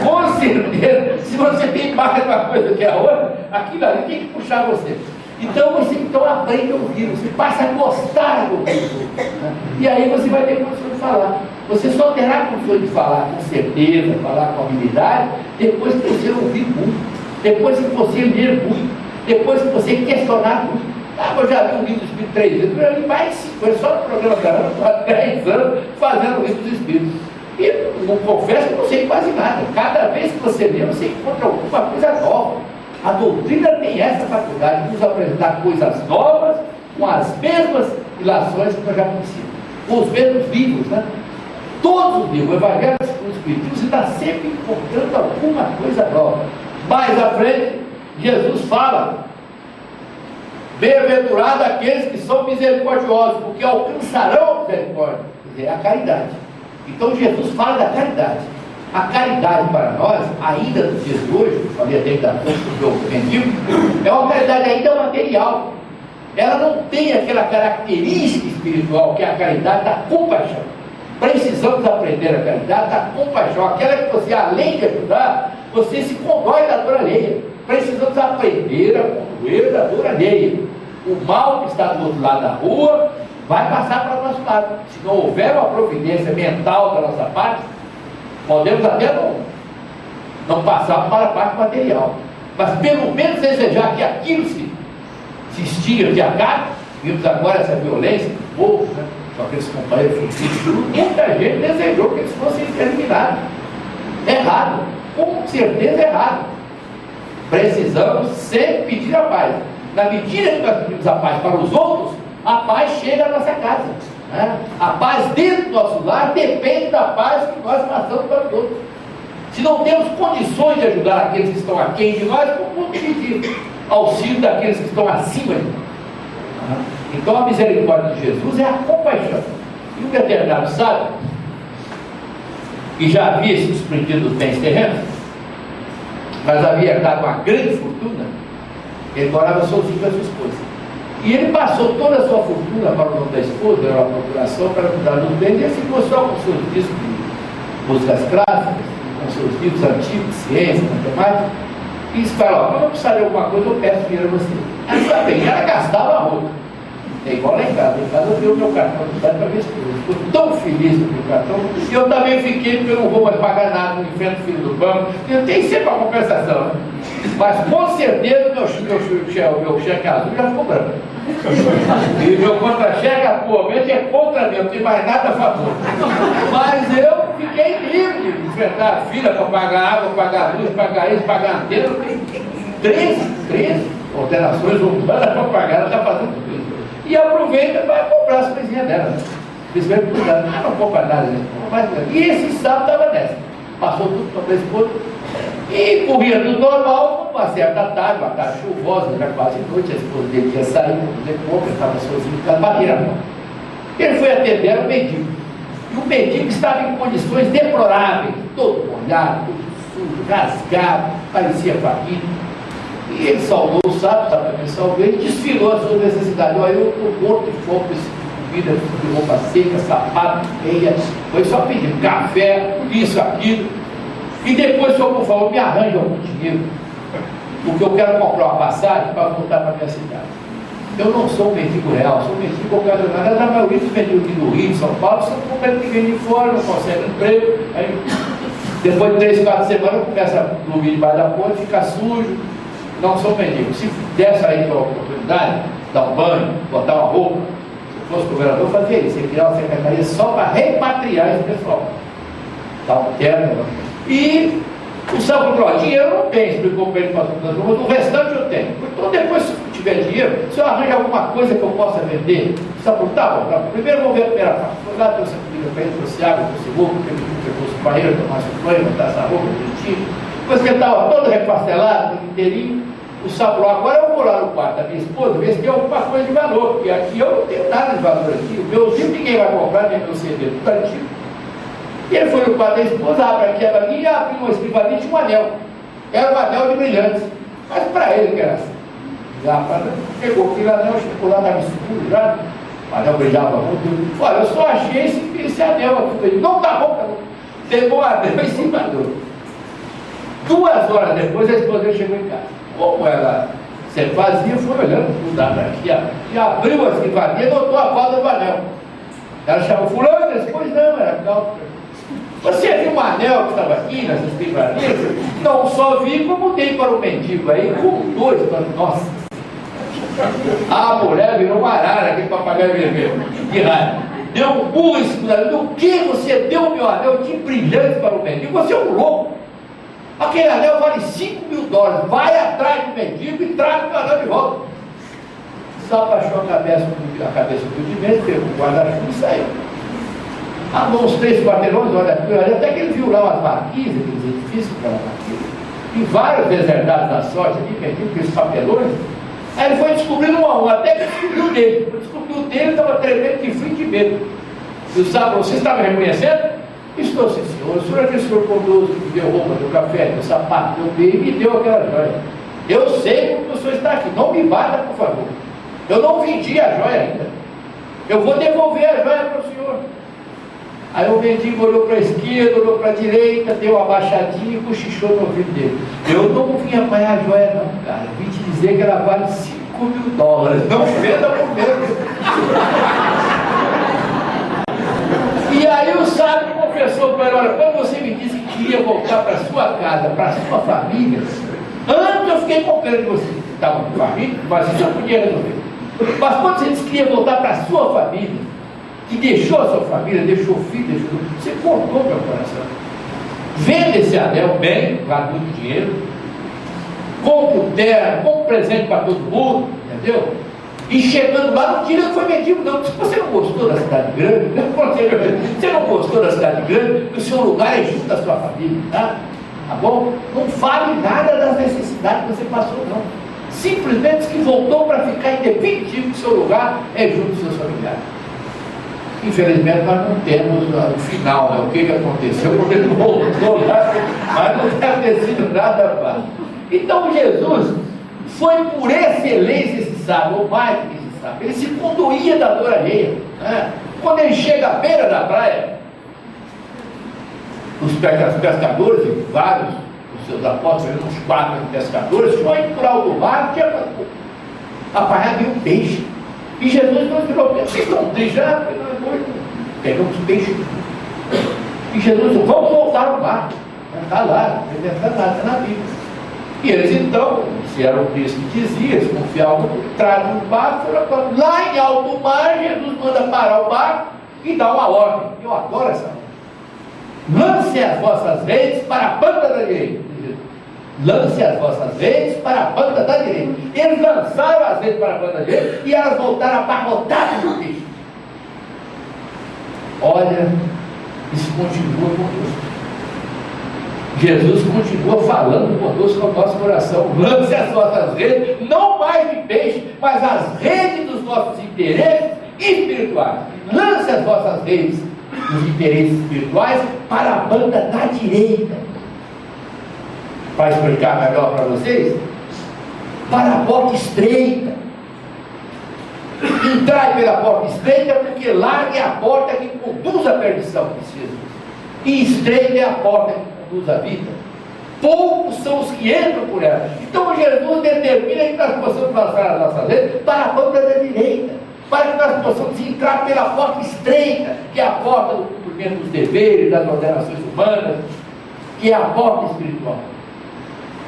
Com certeza, se você tem mais uma coisa que a outra, aquilo ali tem que puxar você. Então você aprende a ouvir, você passa a gostar de ouvir. Né? E aí você vai ter condição de falar. Você só terá condição de falar com certeza, falar com habilidade, depois que você ouvir muito, depois que você ler muito, depois que você questionar muito. Ah, eu já li o Livro dos Espíritos 3 vezes, eu já li mais de 5 anos, só no programa da Ana, há 10 anos, fazendo o Livro dos Espíritos. E eu não confesso que não sei quase nada. Cada vez que você lê, você encontra alguma coisa nova. A doutrina tem essa faculdade de nos apresentar coisas novas com as mesmas ilações que nós já conhecemos, com os mesmos livros, né? Todos os livros, o Evangelho dos Espíritos, você está sempre encontrando alguma coisa nova. Mais à frente, Jesus fala: bem-aventurado aqueles que são misericordiosos, porque alcançarão a misericórdia. Quer dizer, é a caridade. Então Jesus fala da caridade. A caridade para nós, ainda nos dias de hoje, eu falei até da pouco do meu mendigo, é uma caridade ainda material. Ela não tem aquela característica espiritual que é a caridade da compaixão. Precisamos aprender a caridade da compaixão, aquela que você, além de ajudar, você se condói da dor alheia. Precisamos aprender a condoer da dor alheia. O mal que está do outro lado da rua vai passar para o nosso lado. Se não houver uma providência mental da nossa parte, podemos até não passar para a parte material, mas pelo menos desejar que aquilo se extinga, que acabe. Vimos agora essa violência do povo, né? Com aqueles companheiros fugitivos. Muita gente desejou que eles fossem eliminados. Errado, com certeza errado. Precisamos sempre pedir a paz. Na medida que nós pedimos a paz para os outros, a paz chega à nossa casa. Né? A paz dentro do nosso lar depende da paz que nós passamos para os outros. Se não temos condições de ajudar aqueles que estão aquém de nós, como pedir auxílio daqueles que estão acima de nós? Então a misericórdia de Jesus é a compaixão. E um determinado sábio, que já havia se desprendido dos bens terrenos, mas havia dado uma grande fortuna, ele morava sozinho com a sua esposa. E ele passou toda a sua fortuna para o nome da esposa, era uma procuração para cuidar dos bens, e ele ficou só com seus discos de músicas clássicas, com seus livros antigos, ciência, matemática, e disse para ela: quando eu precisar de alguma coisa, eu peço dinheiro a você. Aí está bem, ela gastava a roupa. É igual lá em casa eu dei o meu cartão de cidade para a minha esposa. Ficou tão feliz com o meu cartão, e eu também fiquei, porque eu não vou mais pagar nada, não enfrento o filho do banco. Eu tenho sempre a compensação, né? Mas com certeza o meu cheque azul já ficou branco. E o meu contra-cheque atualmente é contra mim, não tem mais nada a favor. Mas eu fiquei livre de enfrentar a fila para pagar água, pagar luz, pagar isso, pagar antena. Eu tenho 13 ordenações urbanas para pagar, ela está fazendo tudo isso. E aproveita para comprar as coisinhas dela. Principalmente cuidado, não compra nada, né? E esse sábado estava nessa. Passou tudo para a esposa. E corria tudo normal, uma certa tarde, uma tarde chuvosa, era quase noite, a esposa dele ia sair para fazer compra, estava sozinho em casa, bateram a mão. Ele foi atender o mendigo. E o mendigo estava em condições deploráveis, todo molhado, todo sujo, rasgado, parecia faminto. E ele saudou o sábio, estava para salvar, ele desfilou as suas necessidades. Olha, eu estou morto de fome, comida de roupa seca, sapato, meia, foi só pedir café, isso, aquilo. E depois, senhor, por favor, me arranje algum dinheiro, porque eu quero comprar uma passagem para voltar para a minha cidade. Eu não sou um mendigo real, sou um mendigo ocasional. A maioria dos mendigos do Rio, de São Paulo, são completamente que vêm de fora, não conseguem emprego. Aí, depois de 3, 4 semanas, começa a dormir debaixo da ponte, fica sujo. Não sou mendigo. Se desse aí a oportunidade, dar um banho, botar uma roupa, se eu fosse governador, eu fazia isso. Eu criar uma secretaria só para repatriar esse pessoal. Tá um terno. E o São Paulo, dinheiro eu não tenho, explicou para ele, mas o restante eu tenho. Então depois, se eu tiver dinheiro, se eu arranjar alguma coisa que eu possa vender, o São Paulo, tá bom, primeiro eu vou ver a primeira parte. Foi lá, trouxe a comida para ele, trouxe água, trouxe roupa, porque ele trouxe o banheiro, tomasse o banho, botasse a roupa, bonitinho. Depois que ele estava todo repastelado, todo inteirinho, o sapo, agora eu vou lá no quarto da minha esposa, ver se tem alguma coisa de valor, porque aqui eu não tenho nada de valor aqui, o meu livro ninguém vai comprar, nem meu CD, tudo antigo. E ele foi no quarto da esposa, abre aqui a minha e abre uma escrivaninha e tinha um anel. Era um anel de brilhantes, mas para ele que era assim. Já pegou aquele anel, chegou lá, estava escuro já, o anel brilhava muito. Olha, eu só achei esse anel aqui. Ele, não, tá bom, tá bom. Pegou o anel e se mandou. 2 horas depois a esposa chegou em casa. Como ela sempre fazia, foi olhando tudo aqui, e abriu a escrivaninha e notou a falta do anel. Ela chamou fulano, ele disse, pois não, era calma. Você viu um anel que estava aqui nessa escrivaninha? Não só vi, como dei para o mendigo aí, com 2, para nossa. A mulher virou uma arara, aquele papagaio vermelho, de raiva. Deu um burro escuro, do que você deu o meu anel de brilhante para o mendigo? Você é um louco. Aquele anel vale $5.000. Vai atrás do mendigo e traz o meu anel de volta. Só abaixou a cabeça do dimento, pegou o guarda-chuva e saiu. Andou uns 3 quarteirões, olha, até que ele viu lá umas marquinhas, aqueles edifícios que eram marquinhas, e vários deserdados da sorte ali, perdidos aqueles papelões. Aí ele foi descobrindo um a um, até que descobriu o dele. Quando descobriu o dele, estava tremendo de frio e de medo. E o sábio, você está me reconhecendo? Estou, sim, senhor. O senhor é aquele senhor bondoso que me deu roupa, deu café, deu sapato, deu bem e me deu aquela joia. Eu sei como o senhor está aqui. Não me bata, por favor. Eu não vendi a joia ainda. Eu vou devolver a joia para o senhor. Aí o mendigo olhou para a esquerda, olhou para a direita, deu uma baixadinha e cochichou no ouvido dele. Eu não vim apanhar a joia não, cara. Eu vim te dizer que ela vale $5.000. Não venda por menos. E aí o sábio confessou para ele, olha, quando você me disse que queria voltar para a sua casa, para a sua família, antes eu fiquei com pena de você. Estava com família, mas isso eu podia resolver. Mas quando você disse que queria voltar para a sua família, que deixou a sua família, deixou o filho, deixou tudo, você cortou meu coração. Venda esse anel bem, vale muito dinheiro, compra o terra, compra um presente para todo mundo, entendeu? E chegando lá, não tira que foi mendigo, não. Se você não gostou da cidade grande, você não gostou da cidade grande, que o seu lugar é junto da sua família, tá? Tá bom? Não fale nada das necessidades que você passou, não. Simplesmente diz que voltou para ficar independente, que o seu lugar é junto dos seus familiares. Infelizmente nós não temos o final, né? O que aconteceu, porque ele voltou lá, mas não deve ter sido nada fácil. Então Jesus foi por excelência esse sábio, ou mais do que esse sábio. Ele se conduía da dor alheia, né? Quando ele chega à beira da praia, os pescadores, e vários dos seus apóstolos, uns 4 pescadores, tinham ido por alto do mar, tinha apanhado um peixe. E Jesus não virou, vocês estão tristes, pegamos peixe. E Jesus disse, vamos voltar ao mar. Está lá, não tem nada na Bíblia. E eles então, se era o Cristo que dizia, eles confiavam, entraram no barco, foram lá em alto mar, Jesus manda parar o barco e dá uma ordem. Eu adoro essa ordem. Lance as vossas redes para a banda da direita. Lance as vossas redes para a banda da direita. Eles lançaram as redes para a banda da direita e elas voltaram abarrotadas no peixe. Olha, isso continua conosco. Jesus continua falando conosco no nosso coração. Lance as vossas redes, não mais de peixe, mas as redes dos nossos interesses espirituais. Lance as vossas redes dos interesses espirituais para a banda da direita. Para explicar melhor para vocês, para a porta estreita. Entrai pela porta estreita, porque larga é a porta que conduz à perdição, disse Jesus. E estreita é a porta que conduz à vida. Poucos são os que entram por ela. Então Jesus determina que nós possamos lançar as nossas redes para a banda da direita, para que nós possamos entrar pela porta estreita, que é a porta do cumprimento dos deveres, das ordenações humanas, que é a porta espiritual.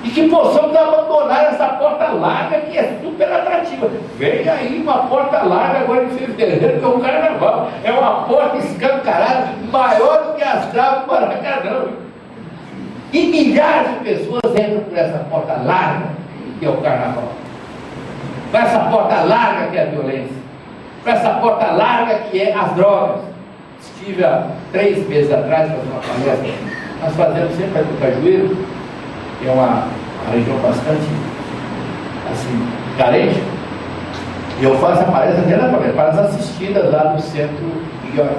E que possamos abandonar essa porta larga que é super atrativa. Vem aí uma porta larga agora em fevereiro, que é o carnaval. É uma porta escancarada, maior do que as traves do Maracanã. E milhares de pessoas entram por essa porta larga, que é o carnaval. Por essa porta larga que é a violência. Por essa porta larga que é as drogas. Estive há 3 meses atrás fazendo uma palestra. Nós fazemos sempre a do Cajueiro. que é uma região bastante assim, carente, e eu faço a palestra dela para as assistidas lá no centro de York,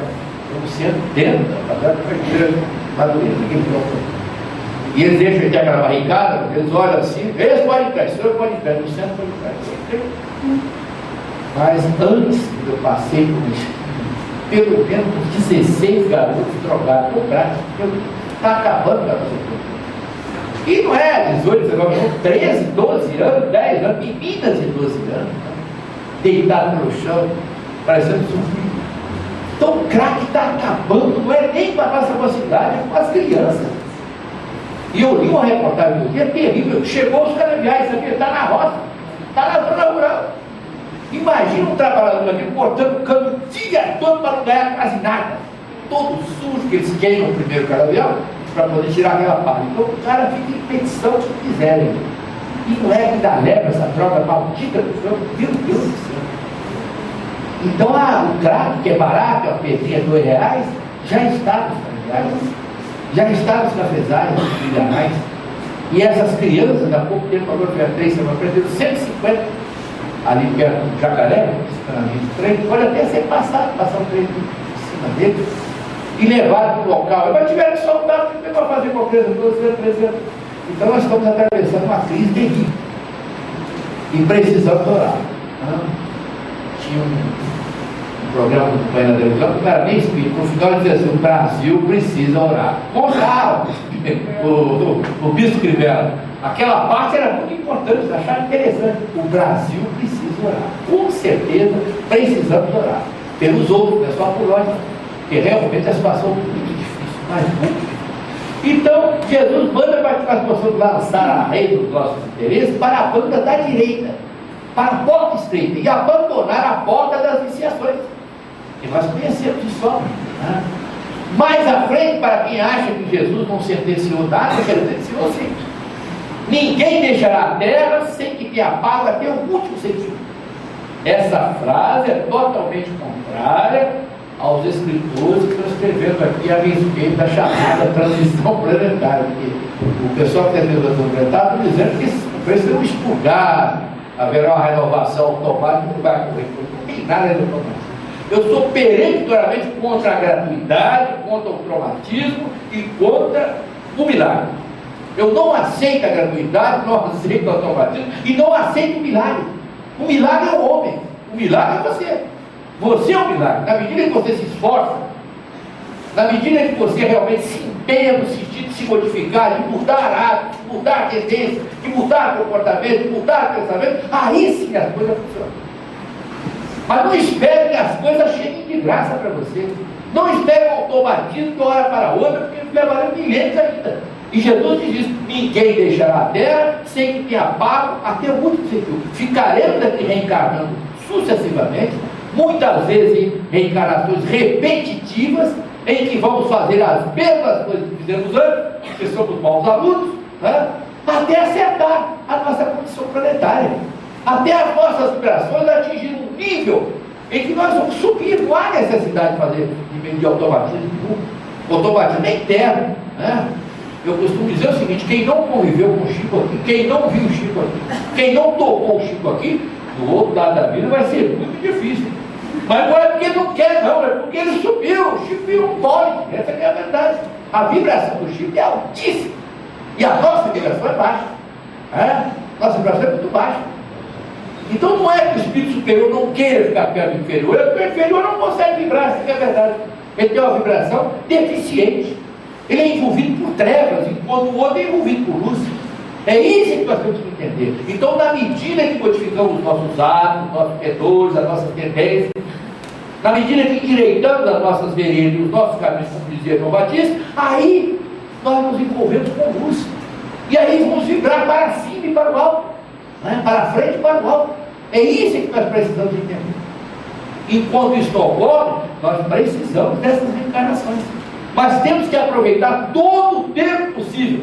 no centro dentro da prefeitura Madureira, naquele bloco. E eles deixam aqui aquela barricada, eles olham assim, eles podem entrar, o senhor pode entrar, no centro pode entrar. Mas antes eu passei por isso, pelo menos 16 garotos drogados, com crack, está acabando com a nossa cultura. E não é 18, 19, são 13, 12 anos, 10 anos, meninas de 12 anos, deitadas no chão, parecendo zumbi. Então o crack está acabando, não é nem para a nossa mocidade, é com as crianças. E eu li uma reportagem do dia terrível, chegou os canaviais, sabia? Está na roça, está na zona rural. Imagina um trabalhador aqui cortando o cano o dia todo para não ganhar quase nada. Todo sujo, que eles queimam o primeiro canavial para poder tirar aquela palha. Então o cara fica em petição se quiserem. E não é que ainda leva essa droga maldita do fogo, meu Deus do céu. Então o crack, que é barato, a pedrinha de R$2, já está nos canaviais, já está nos cafezais, nos milharais. E essas crianças, há pouco tempo, agora foi a 3 semanas, perderam 150 ali perto do Jacaré, esse trem, pode até ser passar um trem em cima dele e levar para o local. Mas tiveram que soltar para fazer qualquer coisa, 12 anos, 13 anos. Então nós estamos atravessando uma crise terrível e precisamos orar. Tinha um programa do Pai na televisão, que o cara nem explica, no final dizia assim: o Brasil precisa orar. Contaram o bispo Crivella. Aquela parte era muito importante, acharam interessante. O Brasil precisa orar. Com certeza precisamos orar. Pelos outros, não é só por nós, porque realmente a situação é muito difícil, mas muito difícil. Então, Jesus manda para que nós possamos lançar a rede dos nossos interesses para a banda da direita, para a porta estreita, e abandonar a porta das iniciações, que nós conhecemos de sobra. Mais à frente, para quem acha que Jesus não sentenciou nada, sentenciou sim. Ninguém deixará a terra sem que tenha pago até o último centímetro. Essa frase é totalmente contrária aos escritores que estão escrevendo aqui a respeito da chamada transição planetária. Porque o pessoal que tem a transição planetária está dizendo que isso precisa expurgar, haverá uma renovação automática, não vai ocorrer. Não tem nada de automático. Eu sou peremptoriamente contra a gratuidade, contra o traumatismo e contra o milagre. Eu não aceito a gratuidade, não aceito o automatismo e não aceito o milagre. O milagre é o homem, o milagre é você. Você é o milagre. Na medida que você se esforça, na medida que você realmente se empenha no sentido de se modificar, de mudar hábitos, de mudar a tendência, de mudar o comportamento, de mudar o pensamento, aí sim as coisas funcionam. Mas não espere que as coisas cheguem de graça para você. Não espere o automatismo de uma hora para outra, porque levarão milênios ainda. E Jesus diz: ninguém deixará a terra sem que tenha pago até o último centímetro. Ficaremos aqui reencarnando sucessivamente, muitas vezes em reencarnações repetitivas, em que vamos fazer as mesmas coisas que fizemos antes, porque somos maus alunos, até acertar a nossa condição planetária, até as nossas vibrações atingirem um nível em que nós vamos subir. Não há necessidade de fazer de automatismo. O automatismo é interno. Eu costumo dizer o seguinte: quem não conviveu com o Chico aqui, quem não viu o Chico aqui, quem não tocou o Chico aqui, do outro lado da vida vai ser muito difícil. Mas não é porque não quer, não, é porque ele subiu. O Chico não pode. Essa é a verdade. A vibração do Chico é altíssima e a nossa vibração é baixa. Nossa vibração é muito baixa. Então não é que o espírito superior não queira ficar perto do inferior, é porque o inferior não consegue vibrar. Essa é a verdade. Ele tem uma vibração deficiente. Ele é envolvido por trevas, enquanto o outro é envolvido por luz. É isso que nós temos que entender. Então, na medida que modificamos os nossos hábitos, nossos pedores, as nossas tendências, na medida que endireitamos as nossas veredas e os nossos caminhos, como dizia João Batista, aí nós nos envolvemos com luz. E aí vamos vibrar para cima e para o alto, para frente e para o alto. É isso que nós precisamos entender. Enquanto isso ocorre, nós precisamos dessas reencarnações. Mas temos que aproveitar todo o tempo possível.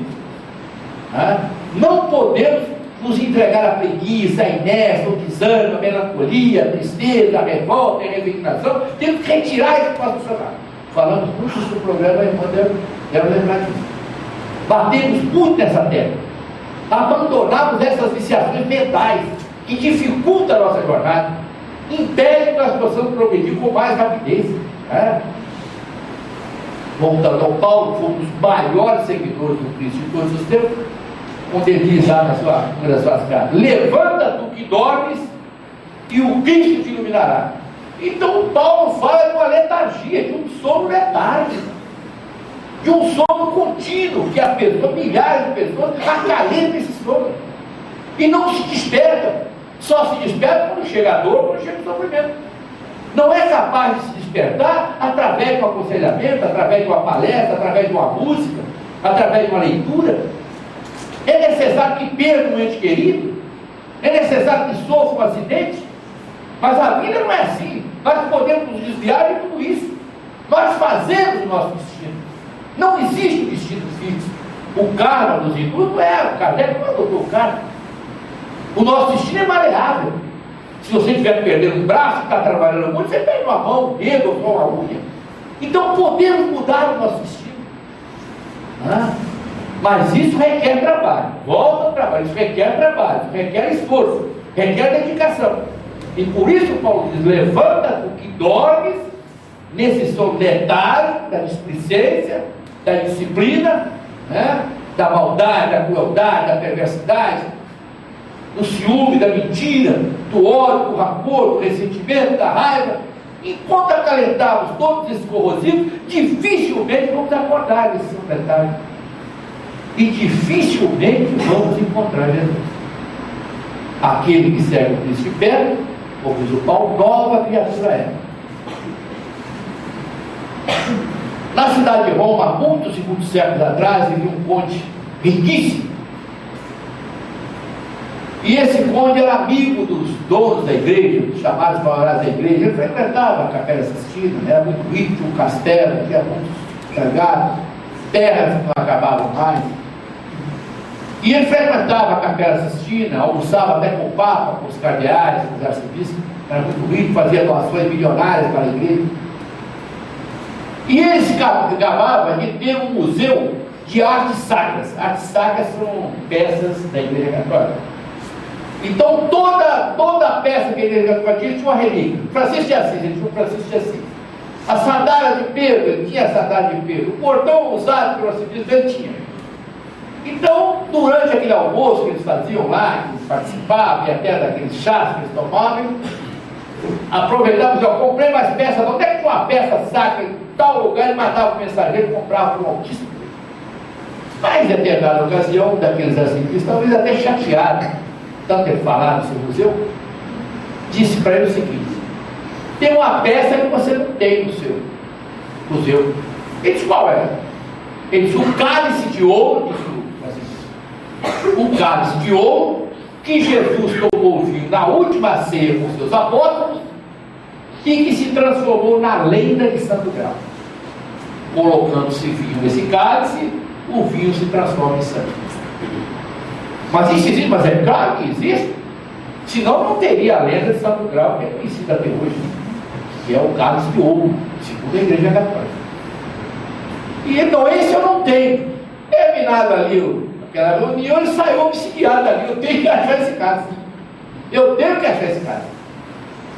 Não podemos nos entregar à preguiça, à inércia, ao desânimo, à melancolia, à tristeza, à revolta, à resignação. Temos que retirar isso do nosso funcionário. Falamos muito no programa, a irmã dela lembrar disso. Batemos muito nessa tecla. abandonarmos essas viciações mentais que dificultam a nossa jornada, impedem que nós possamos progredir com mais rapidez. Né? Voltando ao Paulo, que foi um dos maiores seguidores do Cristo de todos os tempos, quando ele diz lá uma das suas cartas: levanta tu que dormes, e o Cristo te iluminará. Então o Paulo fala de uma letargia, de um sono letárgico, de um sono contínuo, que a pessoa, milhares de pessoas acalentam esse sono e não se desperta. Só se desperta quando chega a dor, quando chega o sofrimento. Não é capaz de se despertar através de um aconselhamento, através de uma palestra, através de uma música, através de uma leitura. É necessário que perca um ente querido, é necessário que sofra um acidente, mas a vida não é assim. Nós podemos nos desviar de tudo isso. Nós fazemos o nosso destino. Não existe um destino fixo. O karma dos hindus não é, o Kardec não adotou o karma. O nosso destino é maleável. Se você estiver perdendo um braço, está trabalhando muito, você perde uma mão, um dedo ou uma unha. Então podemos mudar o nosso destino. Mas isso requer trabalho. Volta ao trabalho. Isso requer trabalho, isso requer esforço, requer dedicação. E por isso Paulo diz: levanta tu que dormes, nesse sono letargo da displicência, da indisciplina, né? Da maldade, da crueldade, da perversidade, do ciúme, da mentira, do ódio, do rancor, do ressentimento, da raiva. Enquanto acalentarmos todos esses corrosivos, dificilmente vamos acordar nesse sono letargo. E dificilmente vamos encontrar Jesus. Aquele que segue o Cristo de perto, como diz o Paulo, nova criatura é. Na cidade de Roma, há muitos e muitos séculos atrás, vivia um conde riquíssimo. E esse conde era amigo dos donos da igreja, dos chamados maiorais da igreja. Ele frequentava a Capela Sistina, era muito rico, tinha um castelo, tinha muitos sangados, terras que não acabavam mais. E ele frequentava a Capela Sistina, almoçava até com o Papa, com os cardeais, com os arcebispos, era muito rico, fazia doações milionárias para a igreja. E ele se gabava de ter um museu de artes sacras. Artes sacras são peças da igreja católica. Então toda peça que a igreja católica tinha uma relíquia. Francisco de Assis, ele tinha um Francisco de Assis. A sandália de Pedro, ele tinha a sandália de Pedro. O cordão usado pelo arcebispo, ele tinha. Então, durante aquele almoço que eles faziam lá, que eles participavam, e até daqueles chás que eles tomavam, aproveitamos, eu comprei mais peças, onde é que tinha uma peça sacra em tal lugar, ele mandava o mensageiro e comprava por um altíssimo preço. Mas, em determinada ocasião, daqueles arcebispos, talvez até chateado, tanto ele falar no seu museu, disse para ele o seguinte: tem uma peça que você não tem no seu museu. Ele disse: qual é? Ele disse: um cálice de ouro, um cálice de ouro que Jesus tomou vinho na última ceia com seus apóstolos e que se transformou na lenda de Santo Grau. Colocando-se vinho nesse cálice, o vinho se transforma em sangue. Mas isso existe, mas é claro que existe. Senão não teria a lenda de Santo Grau, que é conhecida até hoje, que é o cálice de ouro, segundo a igreja católica. E então esse eu não tenho. Terminado ali aquela reunião, ele saiu obsidiado ali: eu tenho que achar esse cálice. Eu tenho que achar esse cálice.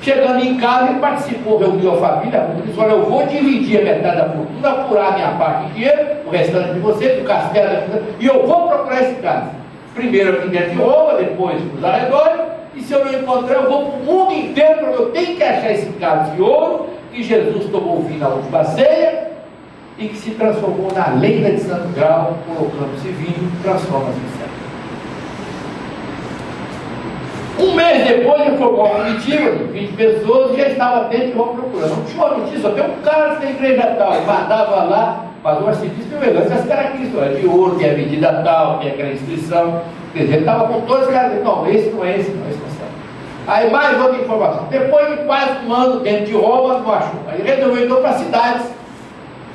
Chegando em casa, ele participou, reuniu a família, ele disse: olha, eu vou dividir a metade da fortuna, apurar a minha parte de dinheiro, o restante de vocês, do castelo, e eu vou procurar esse cálice. Primeiro aqui dentro de Roma, depois nos arredores, e se eu não encontrar, eu vou para o mundo inteiro, porque eu tenho que achar esse cálice de ouro que Jesus tomou vinho na última ceia e que se transformou na lenda de Santo Grau, colocando-se vinho, transforma-se em sangue. Um mês depois ele formou uma comitiva de 20 pessoas e já estava dentro de Roma procurando. Não tinha uma notícia, só tem um cara da igreja tal, ele mandava lá, mas o arcebispo elegante, essas características, é de ouro, tem a medida tal, tem aquela inscrição. Quer dizer, ele estava com todos os caras, não, esse não é esse, não é esse. Aí mais outra informação. Depois de quase um ano dentro de Roma, não achou. Aí resolveu ir para cidades.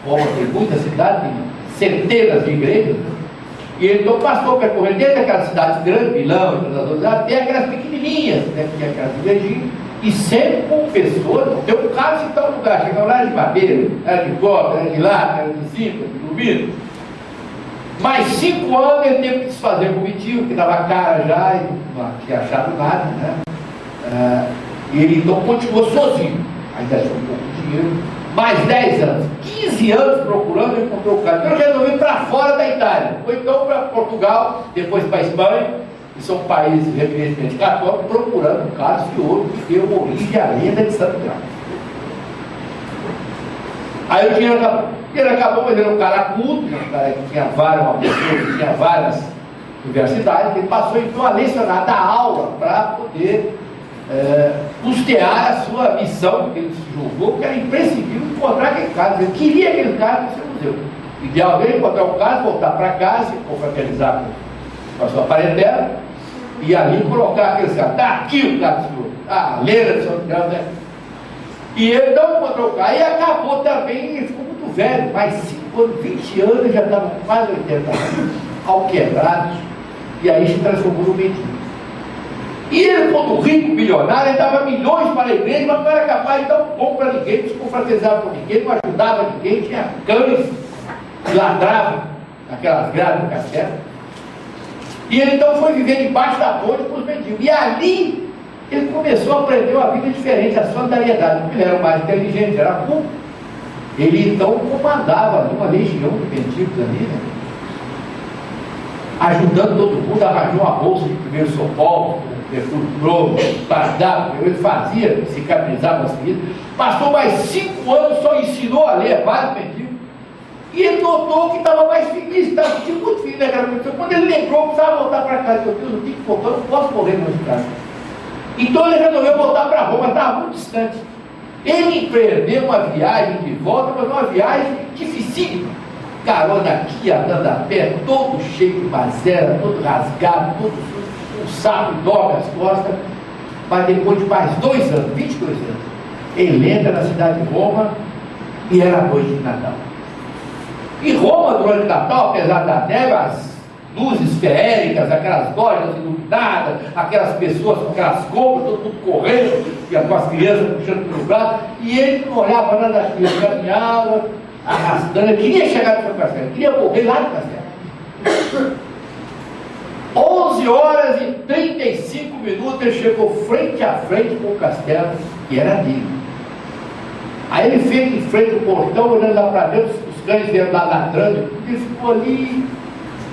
Roma tem muitas cidades, tem centenas de igrejas. E ele então passou a percorrer desde aquelas cidades grandes, Milão, até aquelas pequenininhas, né, que tinha aquelas igrejinhas, e sempre com pessoas. Tem um caso em tal lugar, chegam lá de madeira, era de cobre, era de lata, era de zinco, de alumínio. Mais 5 anos ele teve que desfazer com o tio, que estava cara já e não tinha achado nada, né? E ele então continuou sozinho, ainda tinha um pouco de dinheiro. Mais 10 anos, 15 anos procurando, ele encontrou o cara. Então ele resolveu ir para fora da Itália, ou então para Portugal, depois para a Espanha, que são países evidentemente católicos, procurando o caso de ouro que deu origem à lenda de Santo Grau. Aí o dinheiro acabou, mas ele era um cara culto, um cara que tinha uma pessoa que tinha várias universidades. Ele passou então a lecionar, dar aula para poder custear a sua missão, que ele se julgou que era imprescindível encontrar aquele cara. Ele queria aquele cara no seu museu. Ideal dele encontrar o cara, voltar para casa, confraternizar com a sua parentela e ali colocar aquele cara. Está aqui o cara do senhor, a lenda de Santo Grau, né? E ele não encontrou o cara, e acabou também, ele ficou muito velho, mais 5 anos, 20 anos, já estava com quase 80 anos, alquebrados, e aí se transformou no mendigo. E ele, quando rico, milionário, ele dava milhões para a igreja, mas não era capaz de dar um pão para ninguém, não se confraternizava com ninguém, não ajudava ninguém, tinha cães que ladravam naquelas grades do castelo. E ele então foi viver debaixo da ponte com os mendigos. E ali ele começou a aprender uma vida diferente, a solidariedade, porque ele era o mais inteligente, era culto. Ele então comandava ali uma legião de mendigos ali, né? Ajudando todo mundo, arranjou uma bolsa de primeiro socorro, perfume novo, guardava, ele fazia, cicatrizava as feridas. Passou mais 5 anos, só ensinou a ler vários mendigos. E ele notou que estava mais feliz, estava sentindo muito feliz naquela condição. Quando ele lembrou, precisava voltar para casa. Meu Deus, eu tenho que voltar, eu não posso morrer longe de casa. Então ele resolveu voltar para Roma, estava muito distante. Ele empreendeu uma viagem de volta, mas uma viagem dificílima. Carona aqui, andando a pé, todo cheio de mazela, todo rasgado, todo um saco enorme às costas. Mas depois de mais 2 anos, 22 anos, ele entra na cidade de Roma e era noite de Natal. E Roma, durante o Natal, apesar da neve, as luzes feéricas, aquelas lojas iluminadas, aquelas pessoas com aquelas compras, todo mundo correndo, e com as crianças puxando pelo braço, e ele não olhava nada daquilo, caminhava, arrastando, ele queria chegar no seu castelo, ele queria morrer lá no castelo. 11 horas e 35 minutos, ele chegou frente a frente com o castelo, que era dele. Aí ele fez em frente ao portão, olhando lá para dentro, os cães vieram lá ladrando, ele ficou ali,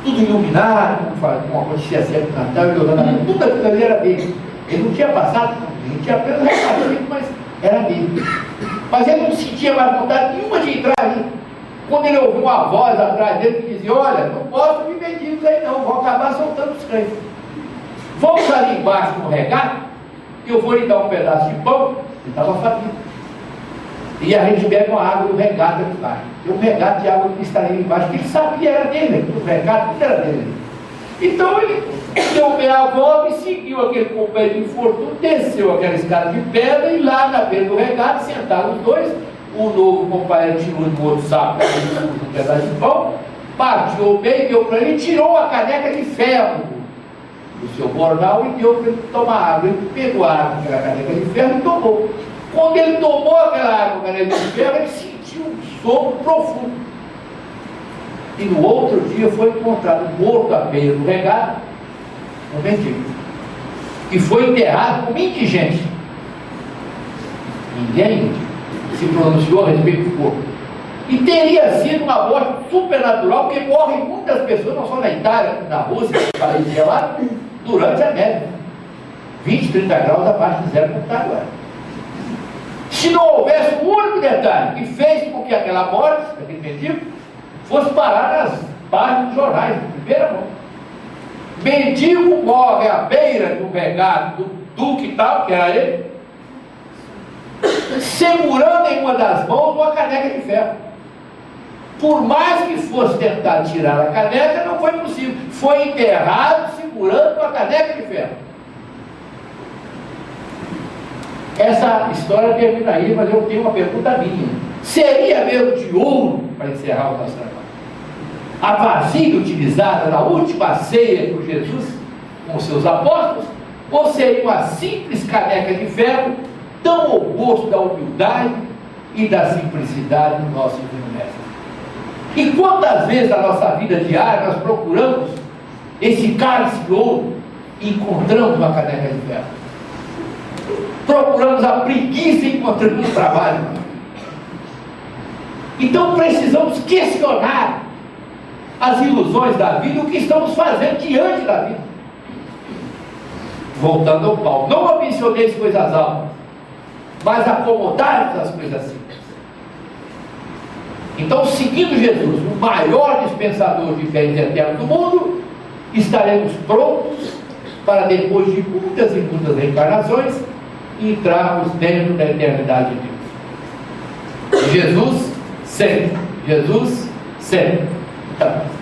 tudo iluminado, como acontecia sempre no Natal, ele olhando, tudo aquilo ali era dele. Ele não tinha passado, ele tinha apenas reparado, mas era dele. Mas ele não sentia mais vontade nenhuma de entrar ali. Quando ele ouviu uma voz atrás dele que dizia: olha, não posso me mendigos aí não, vou acabar soltando os cães. Vamos ali embaixo no regato, e eu vou lhe dar um pedaço de pão. Ele estava faminto. E a gente bebe uma água do regato ali embaixo. Tem um regato de água cristalina embaixo, que ele sabia era dele, o regato tudo era dele. Então ele deu meia volta e seguiu aquele companheiro de infortúnio, desceu aquela escada de pedra e lá na beira do regato, sentaram os dois, o novo companheiro tirou de um outro saco um pedaço de pão, partiu o meio, deu para ele e tirou a caneca de ferro do seu bordal e deu para ele tomar água. Ele pegou a água daquela caneca de ferro e tomou. Quando ele tomou aquela água com a caneca de ferro, ele sentiu um sono profundo. E no outro dia foi encontrado morto à beira do regato, um mendigo, que foi enterrado como indigente. Ninguém se pronunciou a respeito do corpo. E teria sido uma morte supernatural, porque morrem muitas pessoas, não só na Itália, na Rússia, no país gelado, durante a neve. 20, 30 graus abaixo de zero, como está agora. Se não houvesse um único detalhe que fez com que aquela morte, aquele mendigo, fosse parar nas páginas dos jornais, de primeira mão. Mendigo morre à beira do regato do duque e tal, que era ele, segurando em uma das mãos uma caneca de ferro. Por mais que fosse tentar tirar a caneca, não foi possível. Foi enterrado segurando uma caneca de ferro. Essa história termina aí, mas eu tenho uma pergunta minha. Seria mesmo de ouro, para encerrar o nosso trabalho, a vasilha utilizada na última ceia por Jesus com seus apóstolos, ou seria uma simples caneca de ferro, tão ao gosto da humildade e da simplicidade do nosso Divino Mestre? E quantas vezes na nossa vida diária nós procuramos esse cálice de ouro e encontramos uma caneca de ferro? Procuramos a preguiça e encontramos o trabalho. Então precisamos questionar as ilusões da vida, o que estamos fazendo diante da vida. Voltando ao Paulo, não ambicioneis coisas altas, mas acomodar-vos às coisas simples. Então, seguindo Jesus, o maior dispensador de bens eternos do mundo, estaremos prontos para, depois de muitas e muitas reencarnações, entrarmos dentro da eternidade de Deus. Jesus sempre. Jesus sempre. Então,